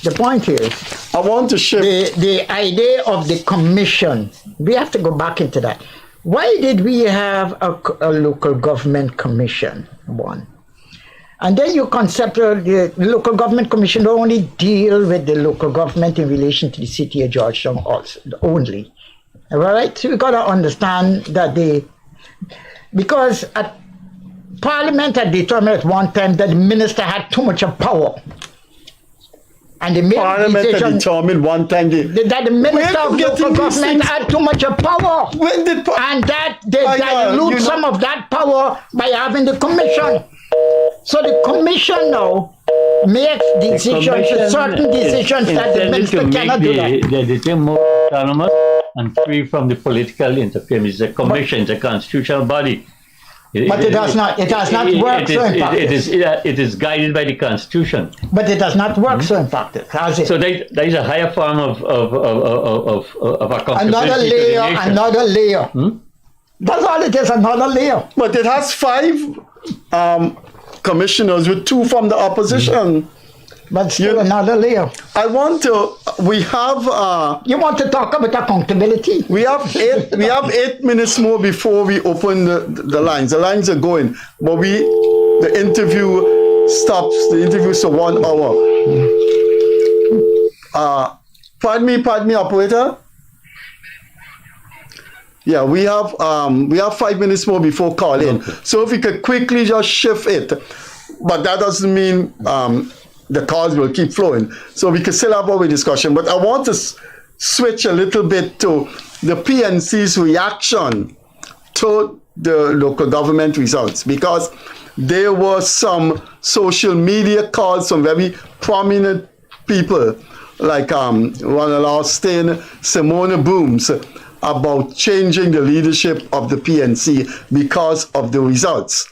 I want to shift. the idea of the commission. We have to go back into that. Why did we have a local government commission? One. And then you concept the local government commission don't only deal with the local government in relation to the city of Georgetown also, only. All right? So we got to understand that because Parliament had determined at one time that the minister had too much of power. And the Parliament had determined one time that the minister of local government had too much of power. When did and that they dilute some of that power by having the commission. So the commission now makes decisions, certain decisions that the minister cannot do that. They're more autonomous and free from the political interference. The commission is a constitutional body. But it does not work so in practice. It is guided by the Constitution. But it does not work so in practice, has it? So there is a higher form of accountability. Another layer. That's all it is, another layer. But it has 5 commissioners with 2 from the opposition. But still another layer. We have... you want to talk about accountability? We have 8 minutes more before we open the lines. The lines are going, but the interview stops. The interview is for 1 hour. Pardon me, operator. Yeah, we have 5 minutes more before call in. Okay. So if we could quickly just shift it, but that doesn't mean the calls will keep flowing. So we can still have our discussion. But I want to switch a little bit to the PNC's reaction to the local government results, because there were some social media calls from very prominent people like Ronald Austin, Simona Booms, about changing the leadership of the PNC because of the results.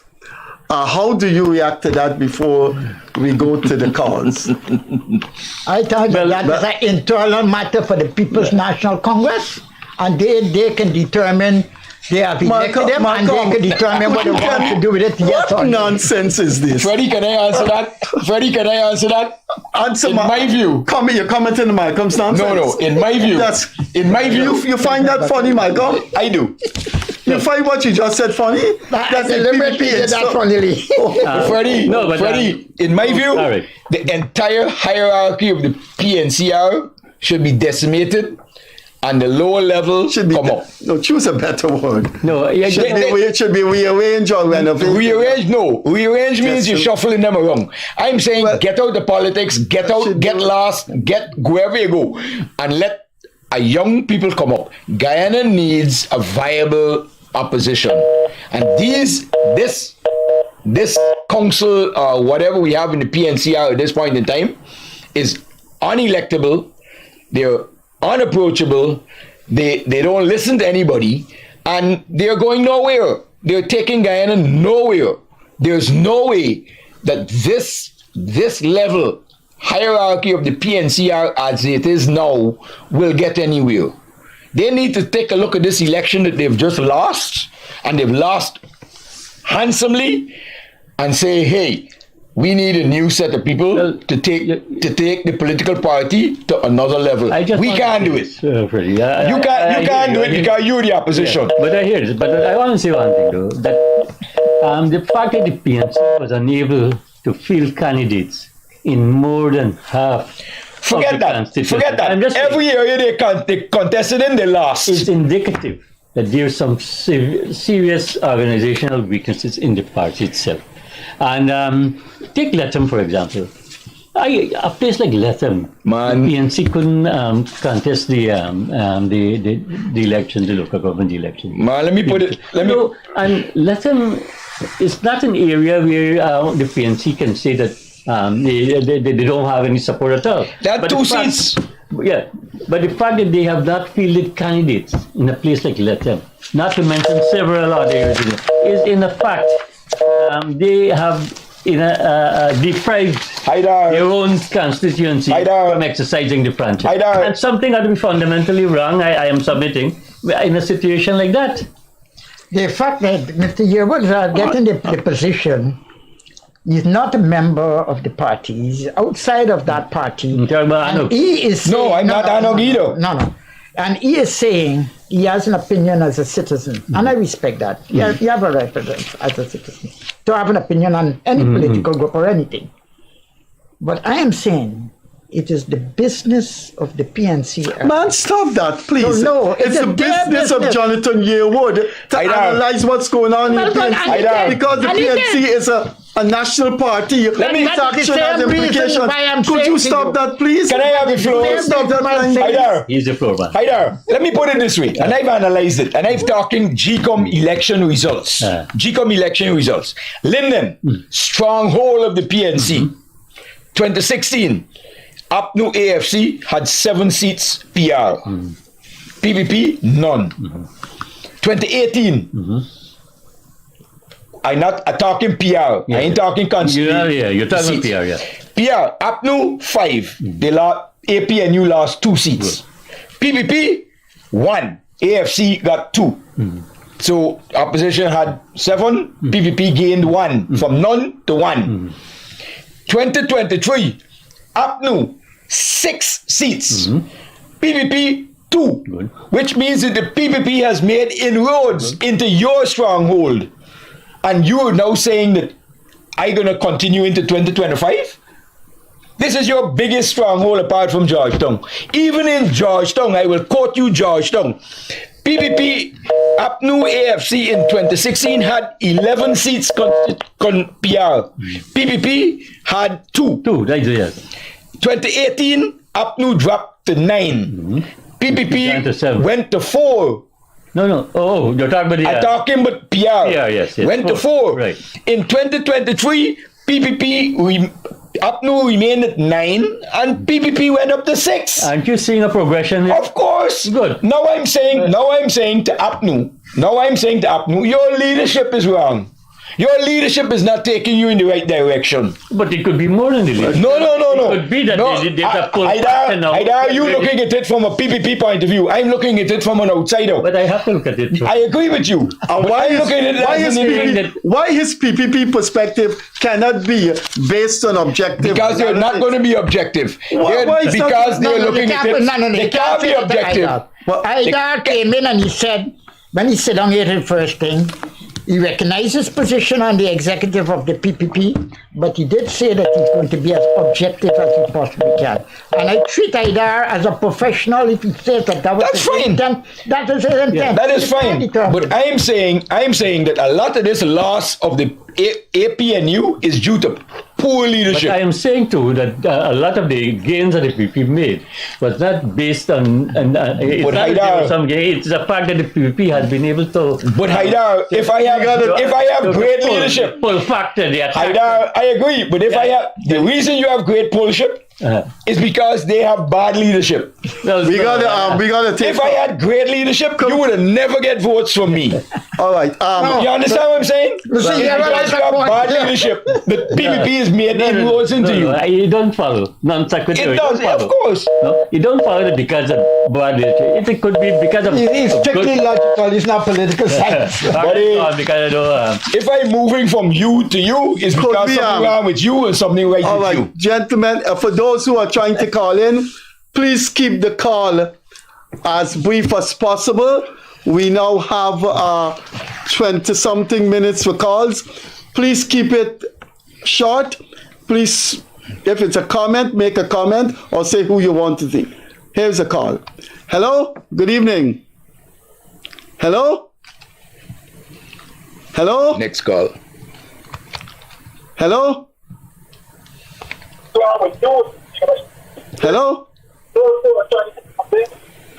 How do you react to that before we go to the calls? I thought that is an internal matter for the People's National Congress, and they can determine. They have elected them, and they can determine what they want to do with it. Yes what nonsense is this? Freddie, can I answer that? Answer in my view. You're commenting on Malcolm's nonsense? No. In my view. You find that funny, Malcolm? I do. You find what you just said funny? That's deliberately that funnily. Freddie, in my view, the entire hierarchy of the PNCR should be decimated, and the lower level should come up. No, choose a better word. No, it should be rearranged or renovated. Rearrange means you're shuffling them around. I'm saying get out the politics, get lost, get wherever you go, and let a young people come up. Guyana needs a viable opposition, and this council or whatever we have in the PNCR at this point in time is unelectable. They're unapproachable. They don't listen to anybody, and they're going nowhere. They're taking Guyana nowhere. There's no way that this level hierarchy of the PNCR as it is now will get anywhere. They need to take a look at this election that they've just lost, and they've lost handsomely, and say, hey, we need a new set of people to take the political party to another level. We can't do it. Freddie, you can't do it because you're the opposition. Yeah, but I hear this. But I want to say one thing though, that the fact that the PNC was unable to field candidates in more than half. Forget that. Every area they contested in, they lost. It's indicative that there's some serious organizational weaknesses in the party itself. And take Latham, for example. A place like Latham, the PNC couldn't contest the election, the local government election. Man, let me put it. And Latham is not an area where the PNC can say that they don't have any support at all. There are 2 seats. Yeah, but the fact that they have not fielded candidates in a place like Lethem, not to mention several other areas, is in a fact they have deprived their own constituency from exercising the franchise. And something ought to be fundamentally wrong, I am submitting, in a situation like that. The fact that Mr. Yearwood is getting the position, he's not a member of the party. He's outside of that party. And he is saying, no, I'm not Anok either. No. And he is saying he has an opinion as a citizen. And I respect that. You have a right as a citizen to have an opinion on any political group or anything. But I am saying it is the business of the PNC. Man, stop that, please. No, it's the business of Jonathan Yearwood to analyze what's going on in the PNC. Because the PNC is a national party. Let me has implications. Could you stop that, please? Can I have the floor? Stop that, Hydar. He's the floor man. Hydar, let me put it this way, and I've analyzed it, and I've talking GCOM election results. GCOM election results. Linden, stronghold of the PNC. 2016, APNU AFC had 7 seats PR. PPP, none. 2018, I'm talking PR. I ain't talking constituency. You're talking PR, yeah. PR, APNU, 5. They lost, APNU lost 2 seats. PPP, 1. AFC got 2. So opposition had 7, PPP gained 1, from none to 1. 2023, APNU, 6 seats. PPP, 2. Good. Which means that the PPP has made inroads into your stronghold. And you are now saying that I'm going to continue into 2025? This is your biggest stronghold apart from Georgetown. Even in Georgetown, I will quote you Georgetown. PPP, APNU AFC in 2016 had 11 seats PR. PPP had 2. 2, right, yes. 2018, APNU dropped to 9. PPP went to 4. No. Oh, you're talking about the... I'm talking about PR. PR, yes. Went to 4. Right. In 2023, APNU remained at 9 and PPP went up to 6. Aren't you seeing a progression there? Of course. Good. Now I'm saying to APNU, your leadership is wrong. Your leadership is not taking you in the right direction. But it could be more than the leadership. No. It could be that they have full Hydar, you looking at it from a PPP point of view. I'm looking at it from an outsider. But I have to look at it. I agree with you. Why his PPP perspective cannot be based on objective? Because they're not going to be objective. Because they're looking at it. They can't be objective. Hydar came in and he said, when he sat down here the first thing, he recognized his position on the executive of the PPP, but he did say that he's going to be as objective as he possibly can. And I treat Hydar as a professional if he says that was his intent. That is his intent. Yeah, that is fine. But I am saying that a lot of this loss of the APNU is due to poor leadership. But I am saying too that a lot of the gains that the PPP made was not based on it's the fact that the PPP has been able to. But Hydar, if I have great leadership, pull factor, Hydar, I agree. But if I have the reason you have great leadership is because they have bad leadership. Well, we gotta take. If I had great leadership, you would have never get votes from me. All right. You understand what I'm saying? Because you have bad leadership. The PPP is made inroads into you. You don't follow. Non-sequitur. It does, of course. No, you don't follow it because of bad leadership. It could be because of. He's strictly logical. It's not political science. If I'm moving from you to you, it's because something wrong with you and something right with you. Gentlemen, for those who are trying to call in, please keep the call as brief as possible. We now have 20-something minutes for calls. Please keep it short. Please, if it's a comment, make a comment or say who you want to see. Here's a call. Hello? Good evening. Hello? Hello? Next call. Hello?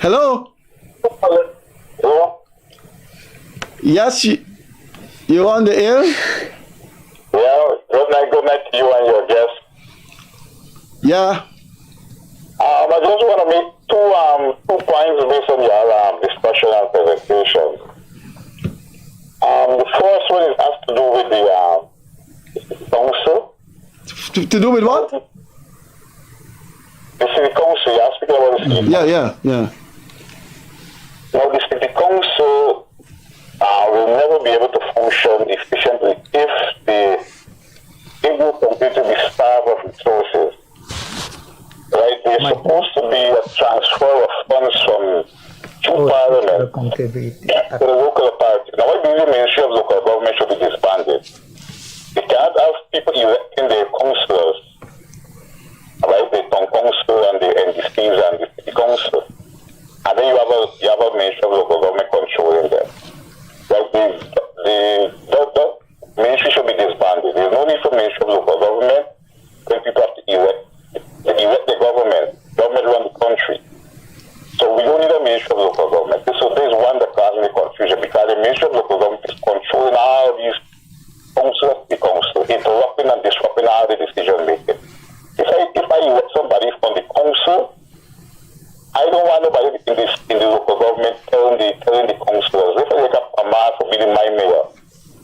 Hello? Hello? Yes, you're on the air? Yeah, good night to you and your guest. Yeah. I just want to make two points based on your discussion and presentation. The first one has to do with the council. To do with what? The city council. You're speaking about the city. Yeah. Now, the city council will never be able to function efficiently if it will continue to be starved of resources. Right? There's supposed to be a transfer of funds from Parliament to the local authority. Now, I believe the Ministry of Local Government should be disbanded. You can't have people electing their councillors, right? The town council and the NDCs and the city council. And then you have a Ministry of Local Government controlling them. Like the ministry should be disbanded. There's no need for Ministry of Local Government when people have to elect the government. Government run the country. So we don't need a Ministry of Local Government. So there's one that causes the confusion because the Ministry of Local Government is controlling all these councils, the council, interrupting and disrupting all the decision making. If I elect somebody from the council, I don't want nobody in the local government telling the councillors. If I take a man for being my mayor,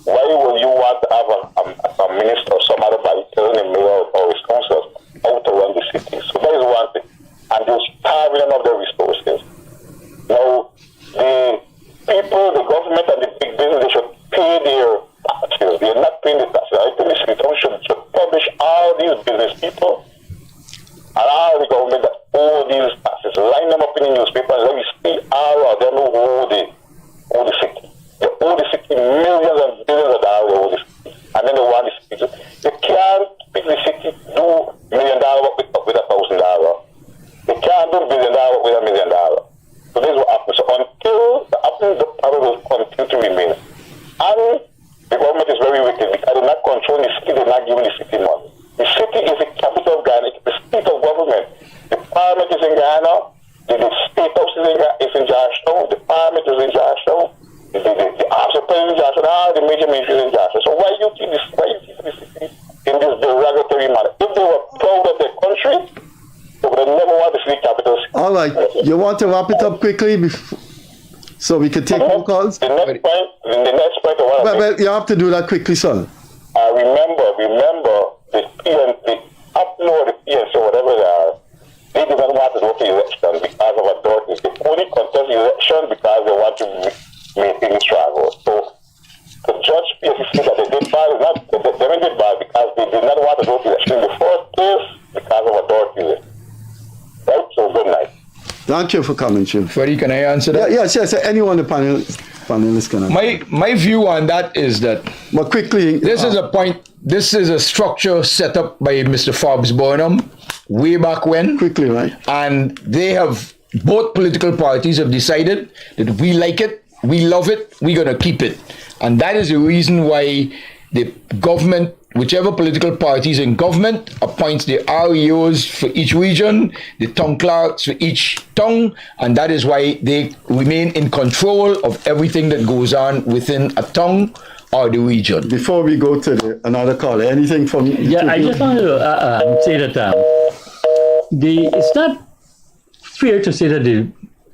why will you want to have a minister or some other body telling the mayor or his councillors how to run the city? So that is one thing. And they're starving them of their resources. Now, the people, the government and the big business, they should pay their taxes. They're not paying the taxes. I think the city council should publish all these business people and all the government that owe these taxes. Line them up in the newspaper and let me see all of them who owe the city. They owe the city millions and billions of dollars. They owe the city. And then they want the city to... You can't make the city do $1 million work with $1,000. They can't do $1 billion work with $1 million. So this is what happens. So until the power will continue to remain. And the government is very wicked because they're not controlling the city, they're not giving the city money. The city is the capital of Ghana, it's the seat of government. The parliament is in Ghana, the state house is in Georgetown, the parliament is in Georgetown, the arms of president in Georgetown, all the major ministries in Georgetown. So why you keep the city in this derogatory manner? If they were proud of their country, they would have never want to see the capital city. All right, you want to wrap it up quickly so we can take more calls? The next point I want to make. Well, you have to do that quickly, son. Remember the upload, the PNC, whatever they are, they do not want to go to election because of authorities. They only contest the election because they want to maintain struggle. So the judge PNC that they did bad, they did bad because they did not want to go to election in the first place because of authorities. Right? So good night. Thank you for coming, Chief. Freddie, can I answer that? Yes. Anyone in the panelists can answer. My view on that is that... But quickly... This is a point... This is a structure set up by Mr. Forbes Burnham way back when. Quickly, right? And they have... Both political parties have decided that we like it, we love it, we're going to keep it. And that is the reason why the government, whichever political parties in government, appoints the REOs for each region, the town clerks for each town, and that is why they remain in control of everything that goes on within a town or the region. Before we go to another caller, anything from you? Yeah, I just want to say that it's not fair to say that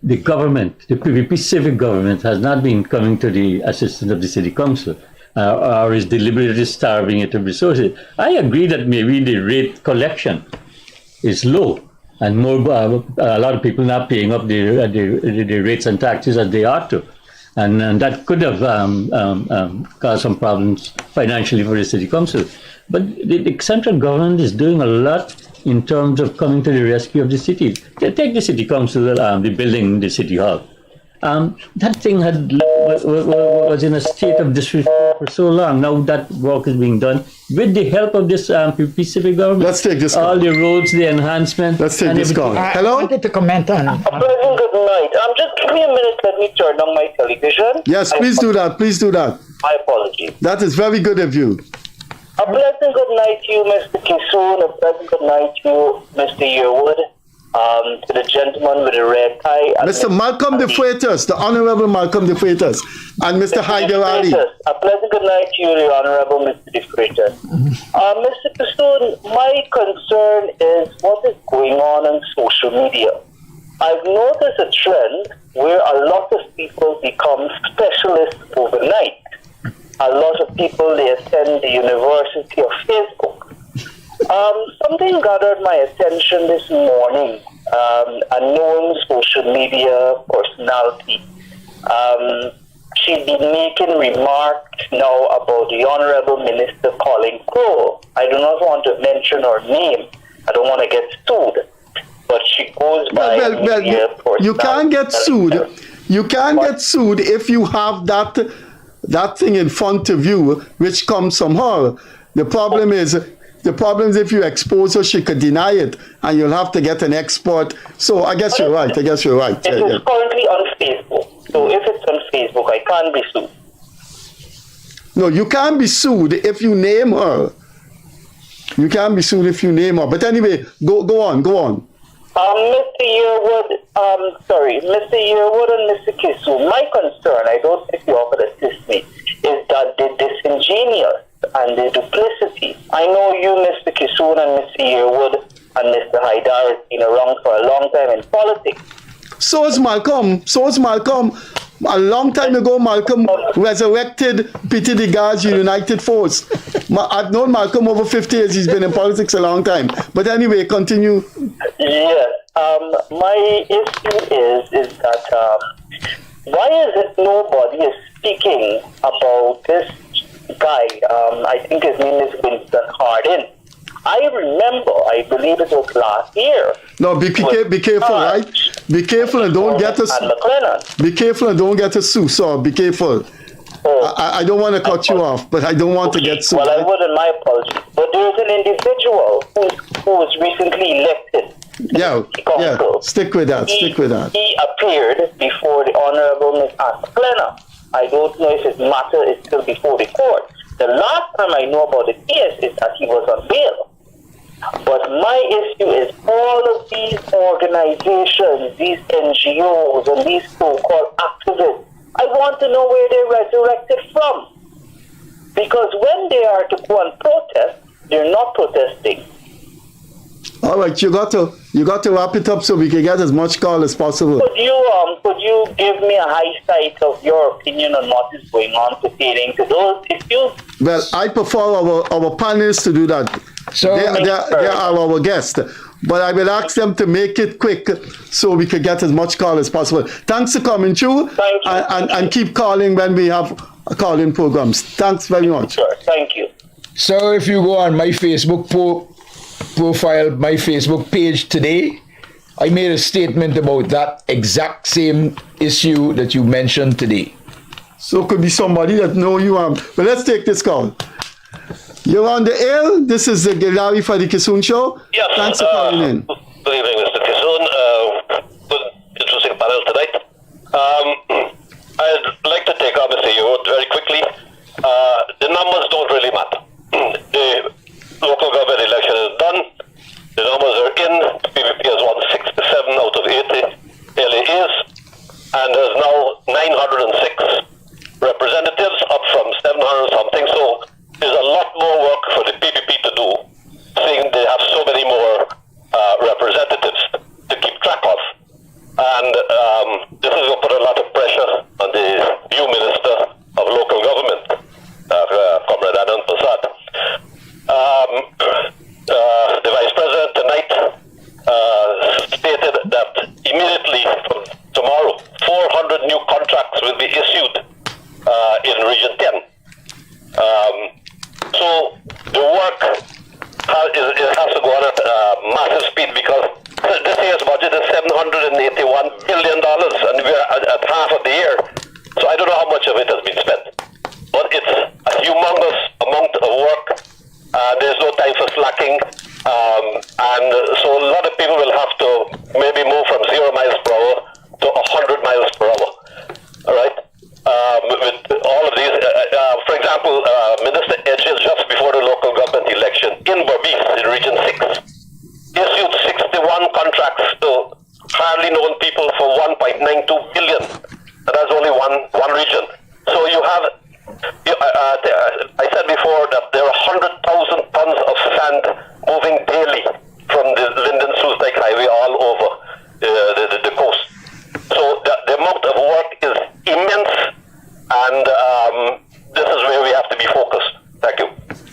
the government, the PVP civic government, has not been coming to the assistance of the city council. Or is deliberately starving it of resources. I agree that maybe the rate collection is low, and a lot of people not paying up the rates and taxes as they ought to, and that could have caused some problems financially for the city council. But the central government is doing a lot in terms of coming to the rescue of the city. Take the city council, the building, the city hall. That thing was in a state of disrepair for so long. Now that work is being done with the help of this Pacific government. Let's take this call. All the roads, the enhancement. Let's take this call. Hello? I wanted to comment on it. A pleasant good night. Just give me a minute. Let me turn on my television. Yes, please do that. Please do that. My apologies. That is very good of you. A pleasant good night to you, Mr. Kissoon. A pleasant good night to you, Mr. Yearwood. to the gentleman with the red tie. Mr. Malcolm Defreitas, the Honorable Malcolm Defreitas, and Mr. Hydar. A pleasant good night to you, the Honorable Mr. Defreitas. Mr. Kissoon, my concern is what is going on social media. I've noticed a trend where a lot of people become specialists overnight. A lot of people, they attend the University of Facebook. Something gathered my attention this morning. A known social media personality. She's been making remarks now about the Honorable Minister Colin Crowe. I do not want to mention her name. I don't want to get sued. But she goes by you can't get sued. You can't get sued if you have that thing in front of you, which comes from her. The problem is if you expose her, she could deny it, and you'll have to get an expert. So I guess you're right. It is currently on Facebook. So if it's on Facebook, I can't be sued. No, you can't be sued if you name her. You can't be sued if you name her. But anyway, go on. Mr. Yearwood and Mr. Kissoon, my concern, I don't think you all could assist me, is that the disingenuous and the duplicity. I know you, Mr. Kissoon, and Mr. Yearwood and Mr. Hydar have been around for a long time in politics. So is Malcolm. A long time ago, Malcolm resurrected Peter Degar's United Force. I've known Malcolm over 50 years. He's been in politics a long time. But anyway, continue. Yes. My issue is that why is it nobody is speaking about this guy? I think his name is Winston Hardin. I believe it was last year. No, be careful, right? Be careful and don't get us. Be careful and don't get us sued. So be careful. I don't want to cut you off, but I don't want to get sued. Well, I wouldn't. My apologies. But there's an individual who was recently elected. Yeah. Stick with that. He appeared before the Honorable Ms. McLennan. I don't know if his matter is still before the court. The last time I know about the case is that he was on bail. But my issue is all of these organizations, these NGOs, and these so-called activists, I want to know where they're resurrected from. Because when they are to go and protest, they're not protesting. All right, you got to wrap it up so we can get as much call as possible. Could you give me a high sight of your opinion on what is going on pertaining to those issues? Well, I prefer our panelists to do that. So they are our guests. But I will ask them to make it quick so we could get as much call as possible. Thanks for coming through. Thank you. And keep calling when we have call-in programs. Thanks very much. Sure. Thank you. So if you go on my Facebook profile, my Facebook page today, I made a statement about that exact same issue that you mentioned today. So it could be somebody that know you. But let's take this call. You're on the air. This is the Gildarie Freddie Kissoon show. Yes. Thanks for calling in. Good evening, Mr. Kissoon. Good, interesting panel tonight. I'd like to take on Mr. Yearwood very quickly. The numbers don't really matter. The local government election is done. The numbers are in. PPP has won 67 out of 80 LAs, and there's now 906 representatives, up from 700 something. So there's a lot more work for the PPP to do, seeing they have so many more representatives to keep track of. And this is going to put a lot of pressure on the new Minister of Local Government, Comrade Anand Prasad. The Vice President tonight stated that immediately from tomorrow, 400 new contracts will be issued in Region 10. So the work has to go on at massive speed, because this year's budget is $781 billion, and we're at half of the year. So I don't know how much of it has been spent, but it's a humongous amount of work. There's no time for slacking, and so a lot of people will have to maybe move from 0 miles per hour to 100 miles per hour. All right. With all of these, for example, Minister Edges, just before the local government election in Berbice, in Region 6, issued 61 contracts to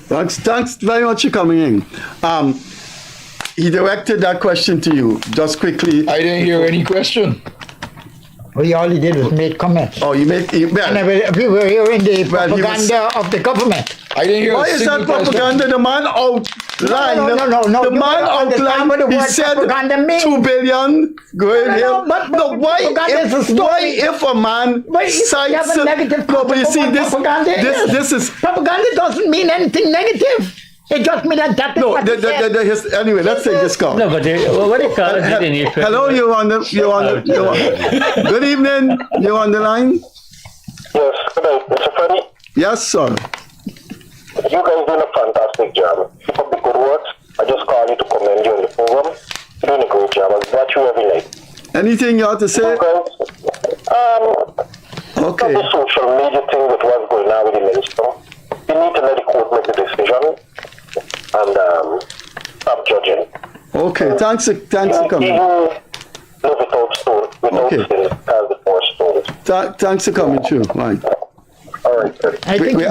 Thanks very much for coming in. He directed that question to you. Just quickly. I didn't hear any question. We all he did was make comments. Oh, you made. We were hearing the propaganda of the government. I didn't hear. Why is that propaganda? The man outlined. No. The man outlined. He said 2 billion going here. No, why if a man cites? No, but you see this is propaganda doesn't mean anything negative. It just means that. No, anyway, let's take this call. No, but what do you call it? Hello, you're on. Good evening. You're on the line. Yes, good night, Mr. Freddie. Yes, sir. You guys doing a fantastic job. Keep up the good work. I just call you to commend you on the program. You're doing a great job. I watch you every night. Anything you have to say? Okay. The social media thing with what's going on with the minister. You need to let the court make the decision and stop judging. Okay, thanks for coming. Live without stone, without sin, as the force stones. Thanks for coming through. Right. All right. I think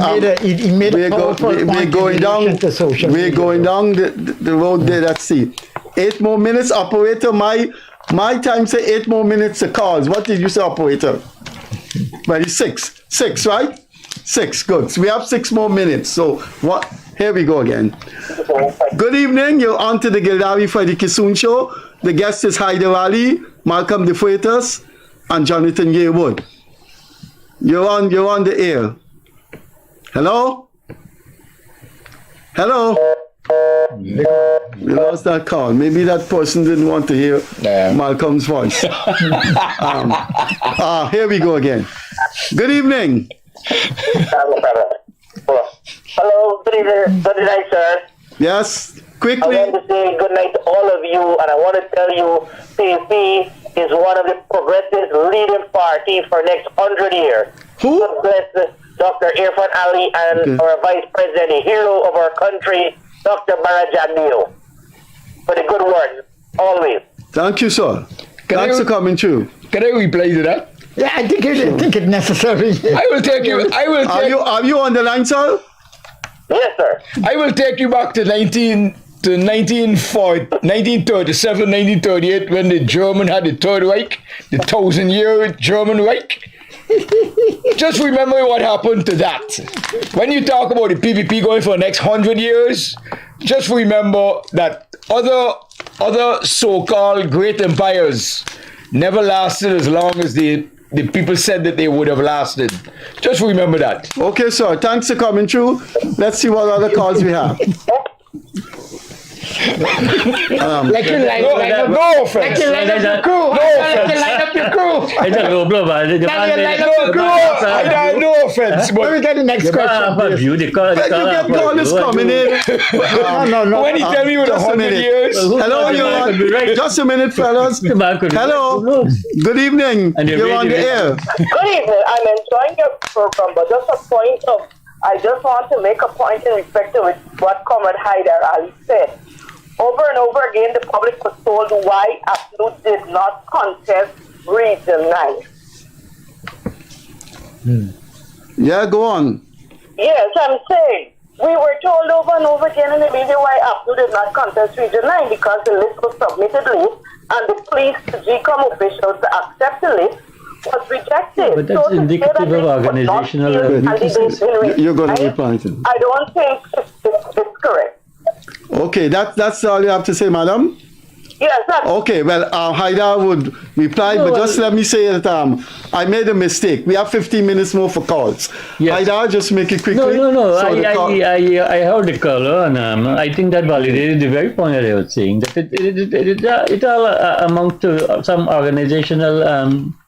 he made a powerful we're going down. to social We're media. going down the road there. Let's see. 8 more minutes, operator. My time say 8 more minutes to calls. What did you say, operator? Well, it's 6. 6, right? 6. Good. So we have 6 more minutes. So what? Here we go again. Good evening. You're on to the Gildarie Freddie Kissoon show. The guest is Hydar, Malcolm Defreitas, and Jonathan Yearwood. You're on the air. Hello? Hello? We lost that call. Maybe that person didn't want to hear Malcolm's voice. Here we go again. Good evening. Hello, good evening. Good night, sir. Yes, quickly. I want to say good night to all of you, and I want to tell you, PFP is one of the progressive leading party for next 100 years. Who? God bless Dr. Irfan Ali and our Vice President, the hero of our country, Dr. Barajadil. For the good work, always. Thank you, sir. Thanks for coming through. Can I reply to that? Yeah, I think it's necessary. I will take you. Are you on the line, sir? Yes, sir. I will take you back to 1937, 1938, when the German had the Third Reich, the 1,000-year German Reich. Just remember what happened to that. When you talk about the PPP going for the next 100 years, just remember that other so-called great empires never lasted as long as the people said that they would have lasted. Just remember that. Okay, sir. Thanks for coming through. Let's see what other calls we have. No offense. Line up your crew. Line up your crew. No offense. Let me get the next question. You get callers coming in. No. When he tell me with 100 years. Hello, you're on. Just a minute, fellas. Hello. Good evening. You're on the air. Good evening. I'm enjoying your program, but I just want to make a point in respect to what Comrade Hydar Ali said. Over and over again, the public was told why Absolute did not contest Region 9. Yeah, go on. Yes, I'm saying we were told over and over again in the media why Absolute did not contest Region 9 because the list was submitted late and the police, the GCOM officials to accept the list was rejected. But that's indicative of organizational. You're going to reply to it. I don't think it's correct. Okay, that's all you have to say, madam? Yes, that's Okay, well, Hydar would reply, but just let me say that I made a mistake. We have 15 minutes more for calls. Yes. Hydar, just make it quickly. No. So I heard the caller, and I think that validated the very point that I was saying, that it all amounts to some organizational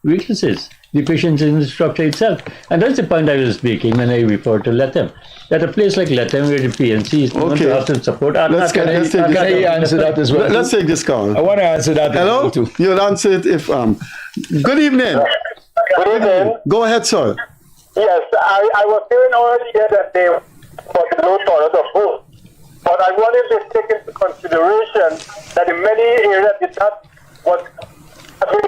weaknesses, deficiencies in the structure itself. And that's the point I was making when I referred to Latam. That a place like Latam, where the PNC is going to have some support. Let's take answer that as well. Let's take this call. I want to answer that. Hello? As well too. You'll answer it if... Good evening. Good evening. Go ahead, sir. Yes, I was hearing earlier that they was low tolerance of vote. But I wanted to take into consideration that in many areas was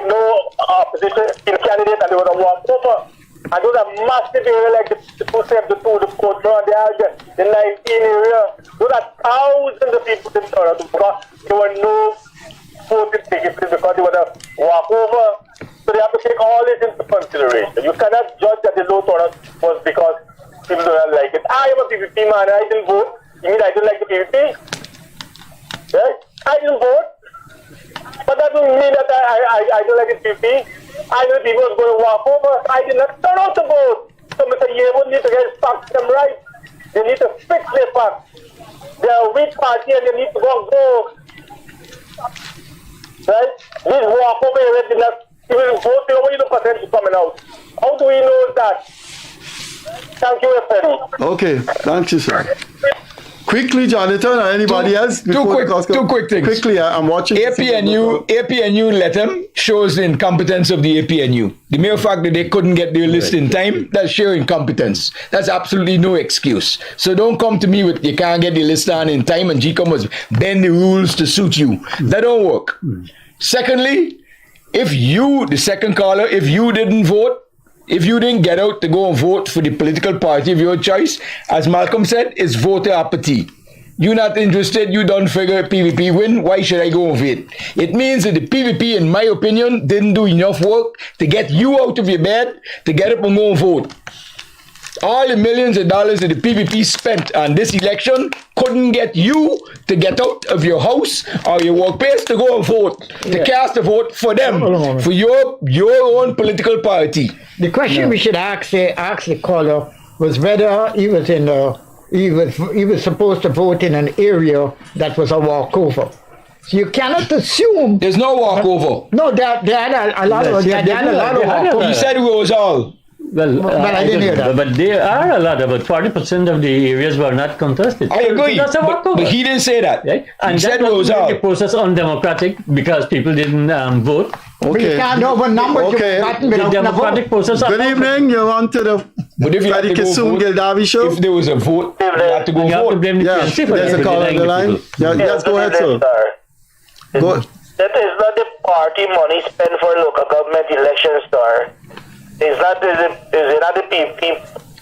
no opposition in candidate and there was a walkover. And those are massive areas like the 272, the Port Road, the 19 area. Those are thousands of people in Toronto because there were no voting tickets because they were a walkover. So they have to take all this into consideration. You cannot judge that the low turnout was because people don't like it. I am a PPP man and I didn't vote. You mean I don't like the PPP? Right? I didn't vote. But that doesn't mean that I don't like the PPP. I know people was going to walk over. I did not turn out to vote. So Mr. Yearwood need to get his facts them right. They need to fix their facts. They're a weak party and they need to go. Right? These walkover areas did not even vote. They don't know percentage coming out. How do we know that? Thank you, Freddie. Okay, thank you, sir. Quickly, Jonathan, or anybody else? Two quick things. Quickly, I'm watching. APNU letter shows the incompetence of the APNU. The mere fact that they couldn't get their list in time, that's sheer incompetence. That's absolutely no excuse. So don't come to me with you can't get the list on in time and GCOM must bend the rules to suit you. That don't work. Secondly, if you, the second caller, if you didn't vote, if you didn't get out to go and vote for the political party of your choice, as Malcolm said, it's voter apathy. You're not interested, you don't figure PVP win, why should I go and vote? It means that the PVP, in my opinion, didn't do enough work to get you out of your bed to get up and go and vote. All the millions of dollars that the PVP spent on this election couldn't get you to get out of your house or your workplace to go and vote, to cast a vote for them, for your own political party. The question we should ask the caller was whether he was he was supposed to vote in an area that was a walkover. So you cannot assume there's no walkover. No, they had a lot of walkovers. You said it was all. Well, I didn't hear that. But there are a lot, about 40% of the areas were not contested. I agree, so but he didn't say that. Right? And he said that it was was all. the process undemocratic because people didn't vote. But you can't over number the democratic process. Good evening, you're on to the Freddie Kissoon Gildarie show. If there was a vote, you had to go you vote. have to blame the PNC for there's a call on the line. Yes, go ahead, sir. Go. That is not the party money spent for local government elections, sir. It's not the PP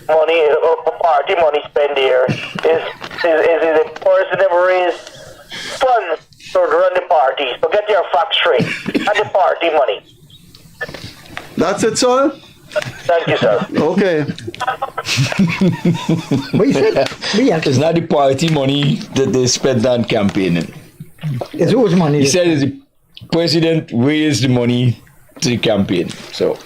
money or party money spent there. It's the person that raised funds to run the party. So get your facts straight. Not the party money. That's it, sir? Thank you, sir. Okay. What you said? It's not the party money that they spent on campaigning. It's whose money? He said the president raised the money to the campaign. So.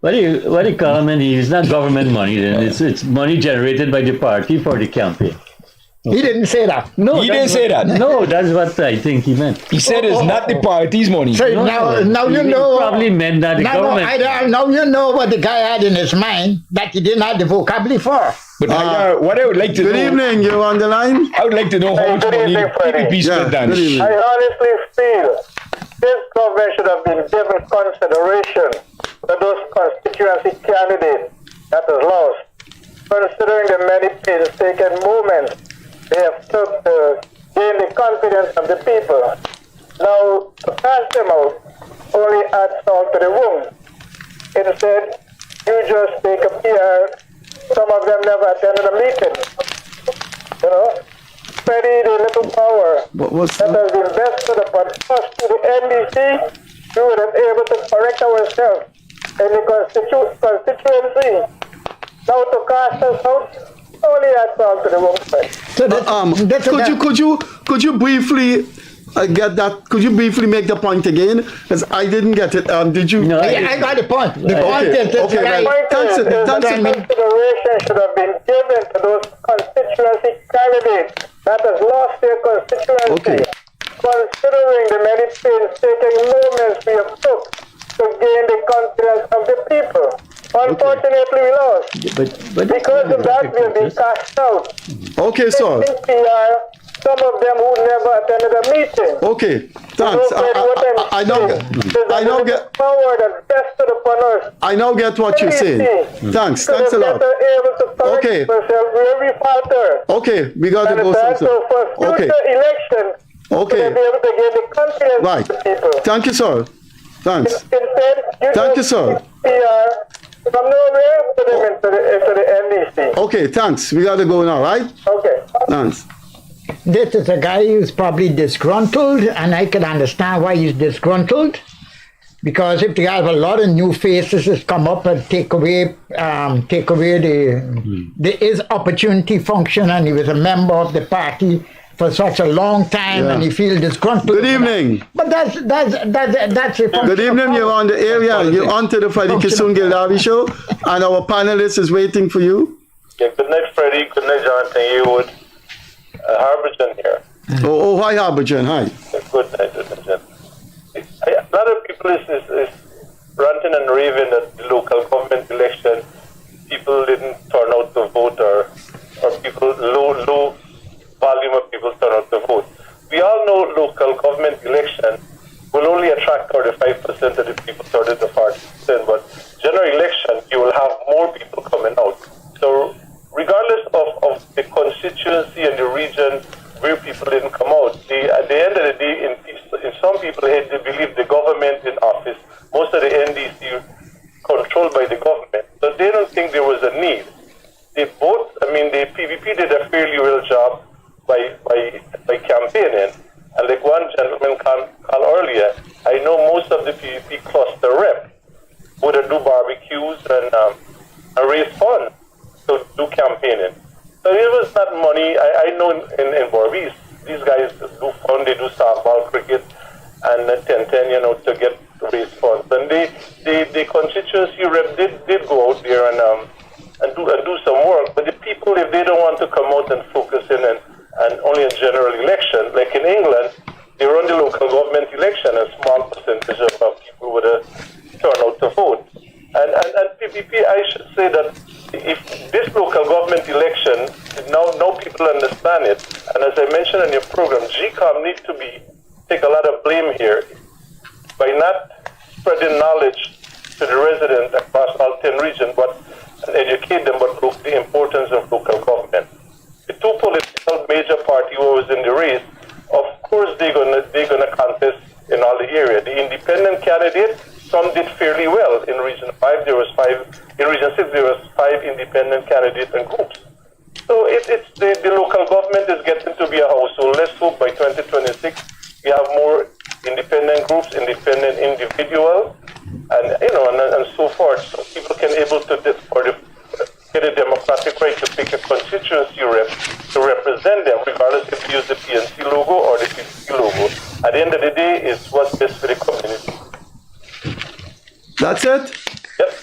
What do you call him? It's not government money. Then it's money generated by the party for the campaign. He didn't say that. No, he didn't say that. No, that's what I think he meant. He said it's not the party's money. So now you know. Probably meant that the government. Now you know what the guy had in his mind that he didn't have the vocabulary for. But what I would like to know. Good evening, you're on the line. I would like to know how much money PPP spent on. I honestly feel this government should have been given consideration to those constituency candidates that was lost, considering the many painstaking moments they have took to gain the confidence of the people. Now, to cast them out only adds salt to the wound. Instead, you just take a PR. Some of them never attended a meeting. You know, Freddie, the little power that has been vested upon us to the NDC, we would have been able to correct ourselves in the constituency. Now to cast us out, only adds salt to the wound. So could you briefly get that? Could you briefly make the point again? Because I didn't get it. Did you? No, I got the point. The point is consideration should have been given to those constituency candidates that has lost their constituency. Considering the many painstaking moments we have took to gain the confidence of the people. Unfortunately, we lost. But because of that, we have been cast out. Okay, sir. Some of them who never attended a meeting. Okay, thanks. I now get what you're saying. Thanks a lot. Okay. Okay, we got to go some. Okay. Okay. Right. Thank you, sir. Thanks. Thank you, sir. From nowhere to the NDC. Okay, thanks. We got to go now, right? Okay. Thanks. This is a guy who's probably disgruntled, and I can understand why he's disgruntled. Because if you have a lot of new faces that come up and take away his opportunity function, and he was a member of the party for such a long time, and he feels disgruntled. Good evening. But that's a Good evening. You're on the area. You're on to the Freddie Kissoon Gildarie show, and our panelist is waiting for you. Yeah, good night, Freddie. Good night, Jonathan Yearwood. Harbison here. Oh, hi, Harbison. Hi. Good night, Jonathan. A lot of people is ranting and raving at the local government election. People didn't turn out to vote, or people low volume of people turn out to vote. We all know local government election will only attract 35% of the people, 30 to 40%. But general election, you will have more people coming out. So regardless of the constituency and the region where people didn't come out, at the end of the day, in some people they believe the government in office, most of the NDC controlled by the government, so they don't think there was a need. The PVP did a fairly well job by campaigning, and like one gentleman called earlier, I know most of the PVP cluster rep would do barbecues and raise funds to do campaigning. So it was not money. I know in Borvis, these guys do fun, they do softball, cricket, and 10-10, to get raise funds. And the constituency rep did go out there and do some work. But the people, if they don't want to come out and focus in and only in general election, like in England, they run the local government election, a small percentage of people would turn out to vote. And PPP, I should say that if this local government election, now people understand it, and as I mentioned in your program, GCOM needs to take a lot of blame here by not spreading knowledge to the residents across all 10 regions, and educate them about the importance of local government. The two political major parties who was in the race, of course they're gonna contest in all the area. The independent candidate, some did fairly well. In Region 5, there was 5. In Region 6, there was 5 independent candidates and groups. So it's the local government is getting to be a household. Let's hope by 2026 we have more independent groups, independent individuals, and so forth. So people can able to get a democratic right to pick a constituency rep to represent them, regardless if they use the PNC logo or the PPP logo. At the end of the day, it's what's best for the community. That's it? Yep.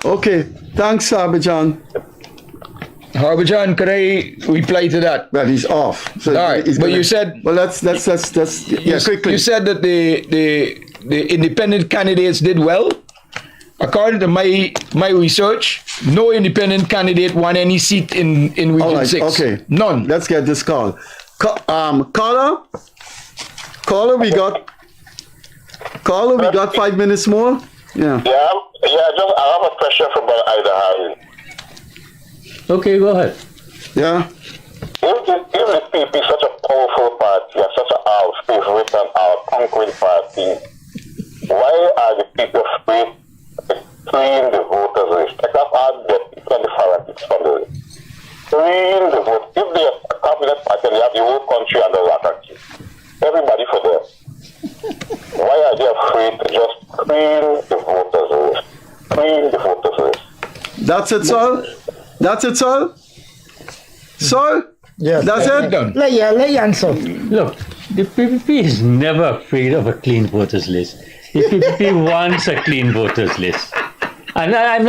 Okay. Thanks, Harbison. Harbison, could I reply to that? Well, he's off. So all right, but you said... Well, let's quickly. You said that the independent candidates did well. According to my research, no independent candidate won any seat in Region 6. Okay. None. Let's get this call. Caller, we got 5 minutes more. Yeah. Just I have a question for Brother Hydar. Okay, go ahead. Yeah. If the PP is such a powerful party, and such our favorite and our conquering party, why are the people afraid to clean the voters list? Like I've had the people and the fanatics from the list. Clean the vote. If they are a cabinet party, they have the whole country under lock and key. Everybody for them. Why are they afraid to just clean the voters list? Clean the voters list. That's it, sir? That's it, sir? Sir? Yes. That's it? Done. Let you answer. Look, the PPP is never afraid of a clean voters list. The PPP wants a clean voters list. And I'm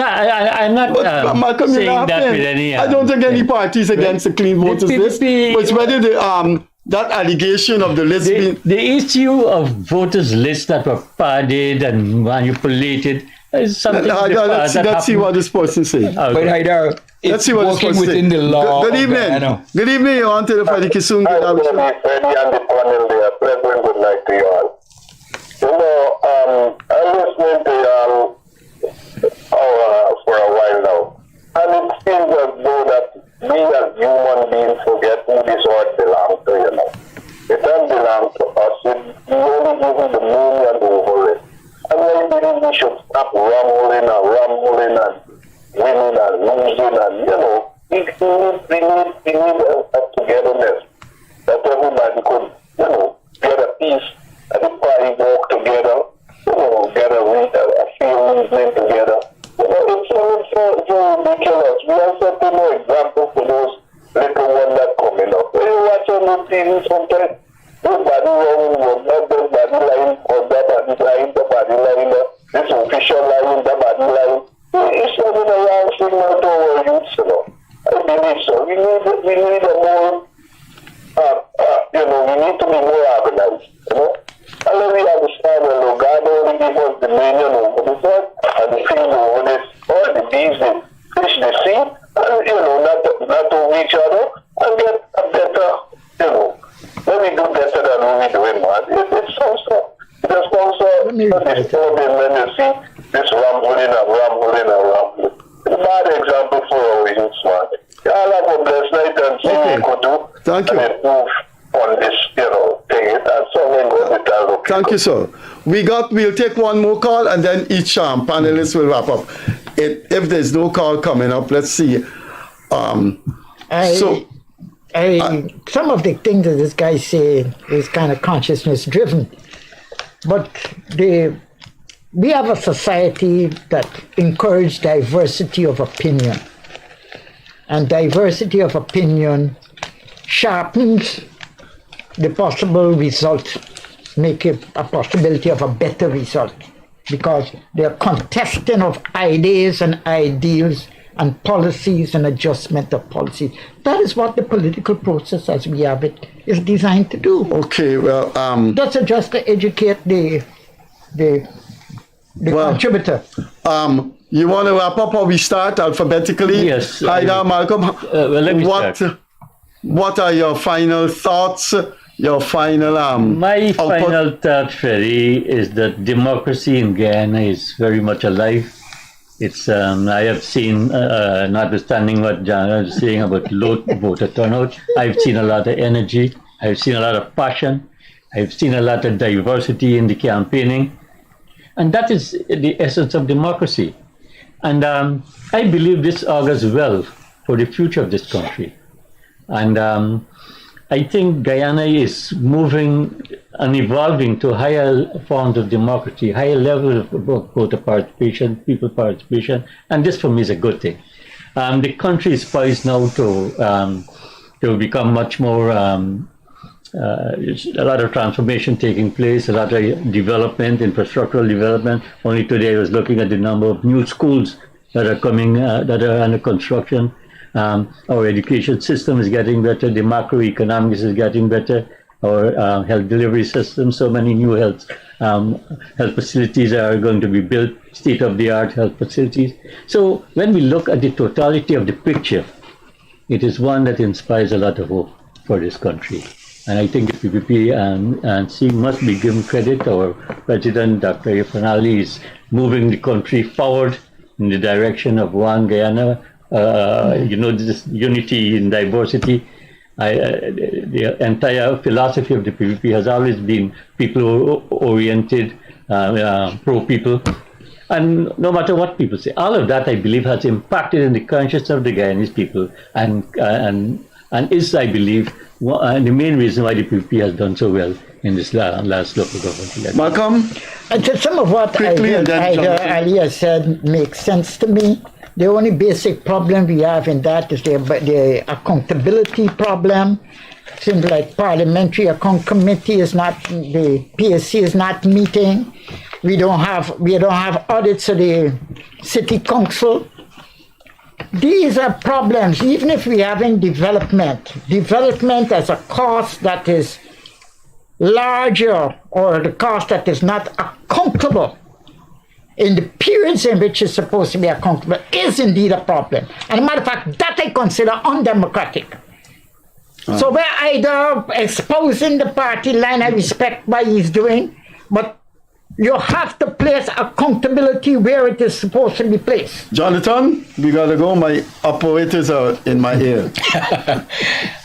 not Malcolm, saying that with any... I don't think any party is against the clean voters list. But it's whether that allegation of the list being... The issue of voters lists that were padded and manipulated is something let's see what this person says. But Hydar, let's see what this person within the law. Good evening. Good evening. You're on to the Freddie Kissoon. Freddie and the panel there. Pleasant good night to you all. I'm listening to you for a while now. And it seems as though that we as human beings forget who this word belongs to, It doesn't belong to us. We only give it the meaning and the over it. And I believe we should stop rumbling and don't even sometimes nobody wrong was not the body line or the body line, this official line, the body line. It's not in a wrong signal to our youths, you know. I believe so. We need a more, we need to be more organized, you know. And then we understand that God only gave us the dominion over the earth and the field over this, all the bees, the fish, the sea, and, not over each other, and get a better, let me do better than what we're doing, man. It sounds so disturbing when you see this rambling. It's a bad example for our youths, man. Y'all have a blessed night and see what you could do. Thank you. And improve on this, thing. And something good to tell. Thank you, sir. We'll take one more call and then each panelist will wrap up. If there's no call coming up, let's see. Some of the things that this guy say is kind of consciousness driven, but we have a society that encourages diversity of opinion, and diversity of opinion sharpens the possible result, make it a possibility of a better result, because they are contesting of ideas and ideals and policies and adjustment of policies. That is what the political process as we have it is designed to do. Okay, well, that's just to educate the contributor. You want to wrap up or we start alphabetically? Yes. Hydar, Malcolm, let me start. What are your final thoughts? Your final My output? final thought, Freddie, is that democracy in Guyana is very much alive. It's I have seen, notwithstanding what John was saying about low voter turnout, I've seen a lot of energy. I've seen a lot of passion. I've seen a lot of diversity in the campaigning. And that is the essence of democracy. And I believe this augurs well for the future of this country. And I think Guyana is moving and evolving to higher forms of democracy, higher level of voter participation, people participation, and this for me is a good thing. The country is poised now to become much more, a lot of transformation taking place, a lot of development, infrastructural development. Only today I was looking at the number of new schools that are coming, that are under construction. Our education system is getting better, the macroeconomics is getting better, our health delivery system, so many new health facilities are going to be built, state-of-the-art health facilities. So when we look at the totality of the picture, it is one that inspires a lot of hope for this country. And I think the PPP and C must be given credit. Our President, Dr. Ifan is moving the country forward in the direction of one Guyana, this unity in diversity. The entire philosophy of the PPP has always been people-oriented, pro-people. And no matter what people say, all of that, I believe, has impacted in the consciousness of the Guyanese people and is, I believe, the main reason why the PPP has done so well in this last local government election. Malcolm? Some of what Aliyah said makes sense to me. The only basic problem we have in that is the accountability problem. Seems like Parliamentary Account Committee is not, the PSC is not meeting. We don't have audits of the City Council. These are problems, even if we're having development as a cost that is larger or the cost that is not accountable in the periods in which it's supposed to be accountable is indeed a problem. And as a matter of fact, that I consider undemocratic. So we're either exposing the party line, I respect what he's doing, but you have to place accountability where it is supposed to be placed. Jonathan, we gotta go. My operators are in my ear.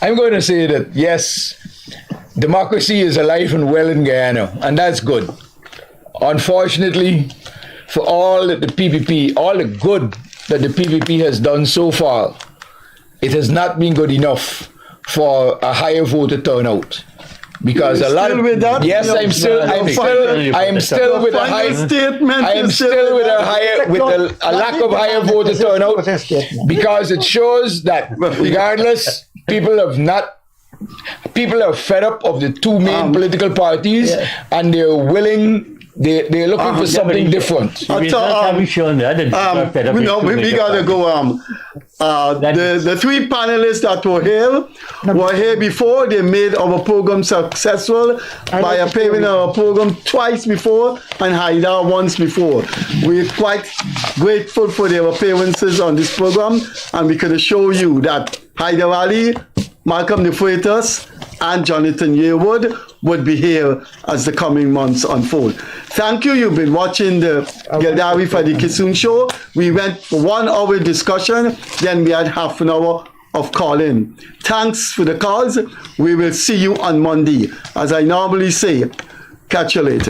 I'm going to say that yes, democracy is alive and well in Guyana, and that's good. Unfortunately, for all that the PPP, all the good that the PPP has done so far, it has not been good enough for a higher voter turnout. Because a lot of yes, I am still with a high statement. I am still with a lack of higher voter turnout people are fed up of the two main political parties, and they're willing. They're looking for something different. We gotta go. The three panelists that were here before. They made our program successful by appearing on our program twice before and Hydar once before. We're quite grateful for their appearances on this program, and we can assure you that Hydar Ali, Malcolm Defreitas, and Jonathan Yearwood would be here as the coming months unfold. Thank you. You've been watching the Gildarie Freddie Kissoon show. We went for 1 hour discussion, then we had half an hour of call-in. Thanks for the calls. We will see you on Monday. As I normally say, catch you later.